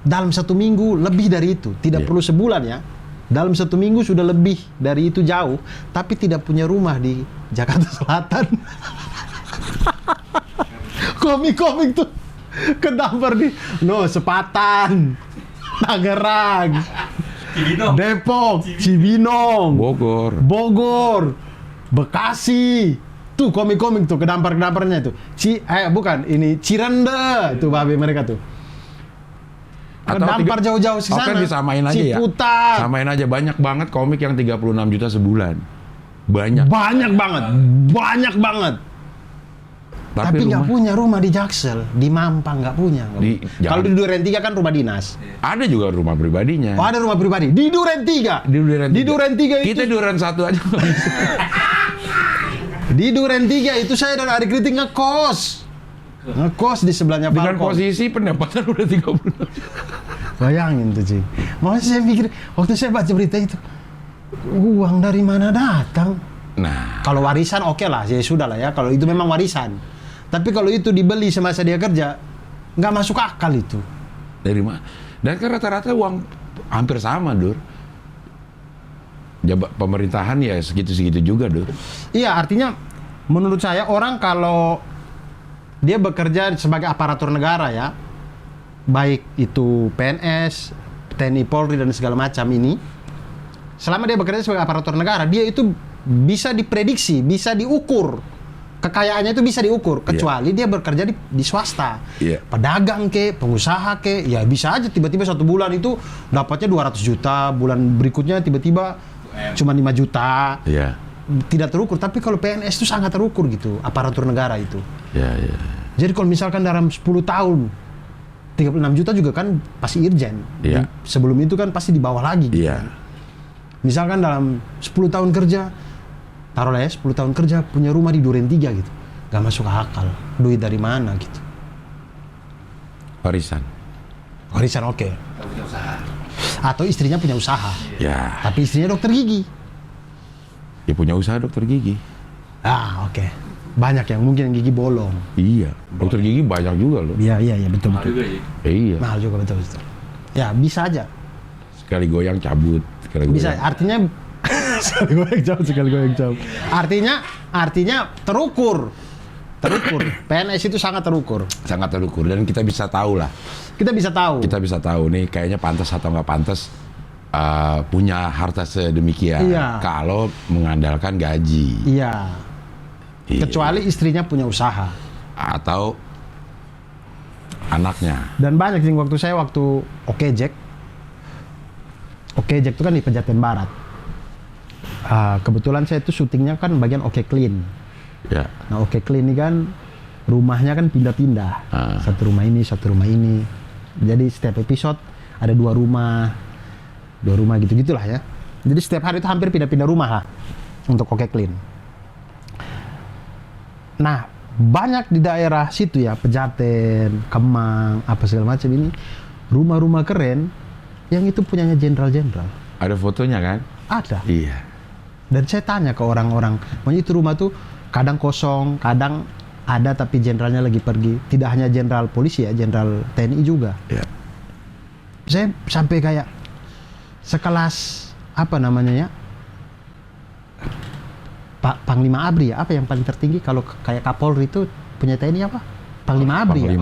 dalam 1 minggu lebih dari itu, tidak perlu sebulan ya. Dalam 1 minggu sudah lebih dari itu jauh, tapi tidak punya rumah di Jakarta Selatan. Komik-komik tuh kedampar di Sepatan, Tangerang, Depok, Cibinong, Bogor, Bekasi. Tuh komik-komik tuh kedampar-kedamparnya tuh. Cirende tuh babe mereka tuh. Kedampar jauh-jauh ke sana. Kan disamain aja ya. Ciputat. Samain aja, banyak banget komik yang 36 juta sebulan. Banyak. Banyak banget. Tapi nggak punya rumah di Jaksel, di Mampang nggak punya. Kalau di Duren 3 kan rumah dinas. Ada juga rumah pribadinya. Oh, ada rumah pribadi di Duren 3. Di Duren 3 itu. Kita Duren 1 aja. Di Duren 3 itu saya dan Ari Kritik ngekos di sebelahnya Falcon. Dengan posisi pendapatan udah 36. Bayangin tuh, Cing. Makanya saya pikir waktu saya baca berita itu, uang dari mana datang? Nah, Kalau warisan oke lah, ya sudah lah ya. Kalau itu memang warisan. Tapi kalau itu dibeli semasa dia kerja, nggak masuk akal itu. dari mana? Dan kan rata-rata uang hampir sama, Dur. Pemerintahan ya segitu-segitu juga, Dur. Iya, artinya menurut saya orang kalau dia bekerja sebagai aparatur negara ya, baik itu PNS, TNI, Polri dan segala macam ini, selama dia bekerja sebagai aparatur negara, dia itu bisa diprediksi, bisa diukur. Kekayaannya itu bisa diukur, kecuali dia bekerja di swasta. Pedagang ke, pengusaha ke, ya bisa aja tiba-tiba 1 bulan itu dapatnya 200 juta, bulan berikutnya tiba-tiba cuma 5 juta. Tidak terukur, tapi kalau PNS itu sangat terukur gitu, aparatur negara itu. Jadi kalau misalkan dalam 10 tahun 36 juta juga kan pasti irjen. Sebelum itu kan pasti di bawah lagi gitu. Misalkan dalam 10 tahun kerja, taruhlah ya 10 tahun kerja punya rumah di Duren 3 gitu. Gak masuk akal. Duit dari mana gitu. Warisan oke. Atau istrinya punya usaha. Tapi istrinya dokter gigi. Ya punya usaha dokter gigi. Oke. Banyak yang mungkin gigi bolong. Iya, dokter gigi banyak juga loh. Iya betul. Mahal juga ya. Iya. Mahal juga betul. Ya bisa aja. Sekali goyang cabut, sekali goyang. Bisa, artinya sekali goyang cabut. Artinya terukur. terukur. PNS itu sangat terukur. Sangat terukur dan kita bisa tahu lah. Kita bisa tahu. Kita bisa tahu nih kayaknya pantas atau nggak pantas punya harta sedemikian. Iya. Kalau mengandalkan gaji. Iya. Iya. Kecuali istrinya punya usaha. Atau anaknya. Dan banyak sih waktu Oke Jack itu kan di Pejaten Barat. Kebetulan saya itu syutingnya kan bagian Oke Clean. Ya. Nah Oke Clean ini kan rumahnya kan pindah-pindah. Satu rumah ini, satu rumah ini. Jadi setiap episode ada 2 rumah gitu-gitulah ya. Jadi setiap hari itu hampir pindah-pindah rumah lah untuk Oke Clean. Nah banyak di daerah situ ya, Pejaten, Kemang, apa segala macam ini rumah-rumah keren yang itu punyanya jenderal-jenderal. Ada fotonya kan? Ada. Iya. Dan saya tanya ke orang-orang, makanya itu rumah tuh kadang kosong, kadang ada tapi jenderalnya lagi pergi. Tidak hanya jenderal polisi ya, jenderal TNI juga. Iya. Saya sampai kayak sekelas apa namanya ya? Pak Panglima ABRI ya, apa yang paling tertinggi kalau kayak Kapolri itu punya TNI apa? Panglima ABRI ya?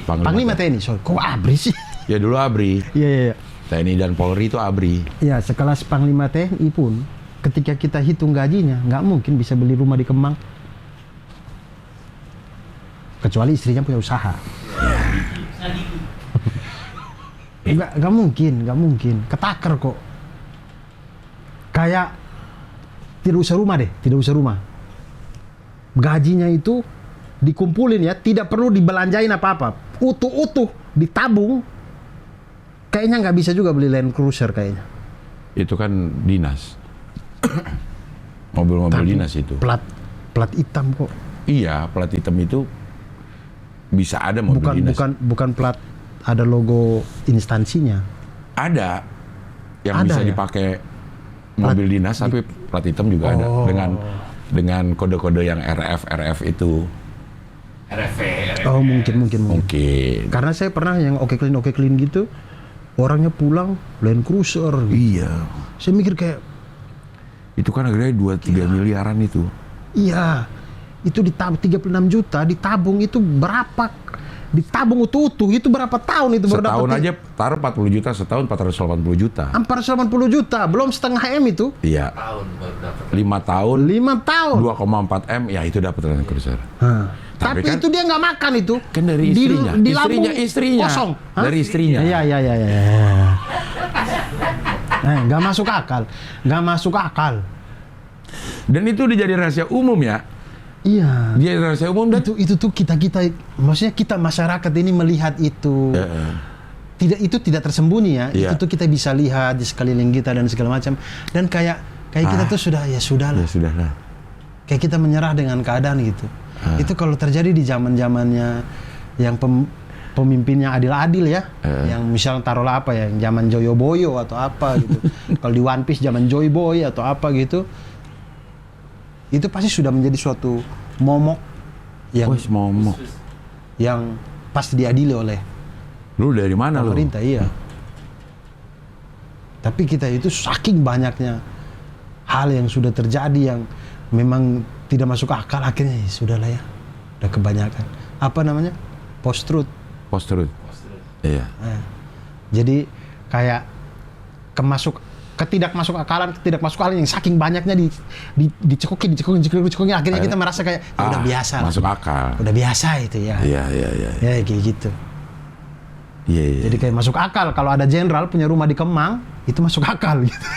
Panglima TNI, sorry. Kok ABRI sih? Ya dulu ABRI. Iya. TNI dan Polri itu ABRI. Ya, sekelas Panglima TNI pun ketika kita hitung gajinya, nggak mungkin bisa beli rumah di Kemang. Kecuali istrinya punya usaha. Nggak mungkin. Ketaker kok. Kayak tidak usah rumah. Gajinya itu dikumpulin ya, tidak perlu dibelanjain apa-apa. Utuh-utuh, ditabung. Kayaknya nggak bisa juga beli Land Cruiser kayaknya. Itu kan dinas. Mobil-mobil dinas itu. Plat hitam kok. Iya, plat hitam itu bisa ada mobil dinas. Bukan plat ada logo instansinya. Ada yang Ada bisa ya? dipakai mobil dinas tapi plat hitam juga ada dengan kode-kode yang RF itu. RFV. Oh, mungkin. Mungkin. Karena saya pernah yang Oke Clean gitu, orangnya pulang Land Cruiser. Iya. Saya mikir kayak, Itu kan harganya 2-3 miliaran itu. iya, itu ditabung 36 juta, ditabung itu berapa? Ditabung utuh-utuh itu berapa tahun itu baru dapat? Setahun aja taruh 40 juta, setahun 480 juta. 480 juta, belum setengah M itu. Iya. Tahun baru dapat. 5 tahun, 5 tahun. 2,4 M, ya itu dapat Land Cruiser. Tapi kan- itu dia nggak makan itu. Kan dari istrinya. Di lambung Istrinya. kosong. Hah? Dari istrinya. Iya. Nggak masuk akal. Dan itu udah jadi rahasia umum ya. Iya. Dia rahasia umum dan Itu tuh kita maksudnya kita masyarakat ini melihat itu. Tidak tersembunyi ya. Iya. Itu tuh kita bisa lihat di sekeliling kita dan segala macam. Dan kayak kita tuh sudahlah. ya sudahlah. Kayak kita menyerah dengan keadaan gitu. Itu kalau terjadi di zamannya yang pemimpinnya adil-adil ya, yang misalnya taruhlah apa ya, yang zaman Joyoboyo atau apa gitu. Kalau di One Piece zaman Joy Boy atau apa gitu, itu pasti sudah menjadi suatu momok yang pasti diadili oleh Lu dari mana lu? pemerintah. Iya. Tapi kita itu saking banyaknya hal yang sudah terjadi yang memang tidak masuk akal, akhirnya ya sudahlah ya, udah kebanyakan. Apa namanya? Post-truth. Iya. Jadi kayak ketidak masuk akalan yang saking banyaknya dicekokin akhirnya kita merasa kayak ya udah biasa lah. Masuk akal. Udah biasa itu ya. Iya. Ya kayak gitu. Iya. Jadi kayak masuk akal kalau ada jenderal punya rumah di Kemang, itu masuk akal gitu.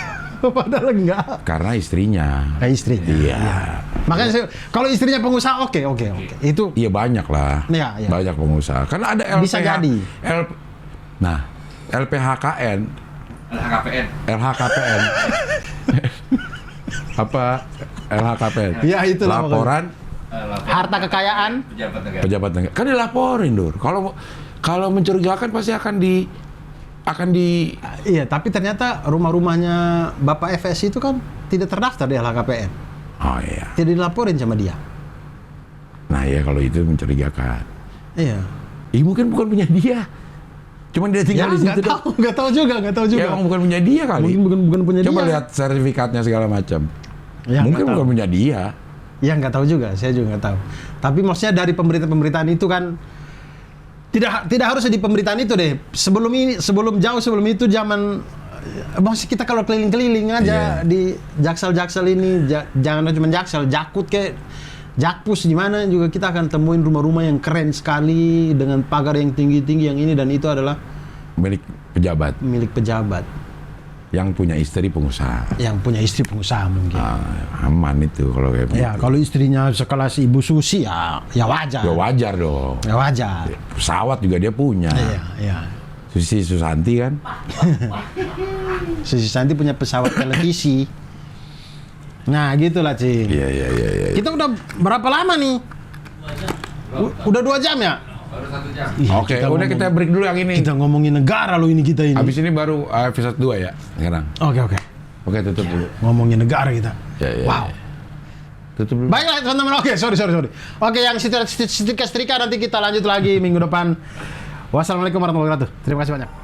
Padahal enggak. Karena istrinya. Istrinya. Iya. Makanya kalau istrinya pengusaha oke. Itu Iya banyak lah. Iya. Banyak pengusaha. Karena ada LPH. Bisa jadi. LPHKN. LHKPN. Apa? LHKPN. Iya, itulah Laporan harta kekayaan pejabat negara. Kan dilaporin, Dur. Kalau mencurigakan pasti akan di Iya, tapi ternyata rumah-rumahnya Bapak FS itu kan tidak terdaftar di LHKPN. Oh iya. Tidak dilaporin sama dia. Nah ya kalau itu mencurigakan. Iya. Mungkin bukan punya dia. Cuman dia tinggal di situ doang. Nggak tahu juga. Ya emang bukan punya dia kali. Mungkin bukan punya dia. Coba lihat sertifikatnya segala macam. Ya, mungkin bukan punya dia. Ya nggak tahu juga, saya juga nggak tahu. Tapi maksudnya dari pemberitaan itu kan tidak harus di pemberitaan itu deh. Sebelum itu zaman maksud kita kalau keliling-keliling aja di Jaksel ini, jangan cuma Jaksel, Jakut ke Jakpus di mana juga kita akan temuin rumah-rumah yang keren sekali dengan pagar yang tinggi-tinggi yang ini, dan itu adalah Milik pejabat. Yang punya istri pengusaha. Mungkin. Aman itu kalau kayak Ya, kalau istrinya sekelas Ibu Susi ya wajar. Ya wajar dong. Ya wajar. Pesawat juga dia punya. Iya. Susi Susanti kan. Susi Santi punya pesawat televisi. Nah, gitulah, Cing. Iya. Kita udah berapa lama nih? Udah 2 jam ya? Baru 1 jam. Iya, Oke, udah kita break dulu yang ini. Kita ngomongin negara loh ini kita ini. Habis ini baru episode 2 ya sekarang. Oke. Oke, tutup dulu. Ngomongin negara kita. Ya. Wow. Tutup dulu. Baiklah teman-teman. Oke, sorry. Oke, yang setrika nanti kita lanjut lagi minggu depan. Wassalamualaikum warahmatullahi wabarakatuh. Terima kasih banyak.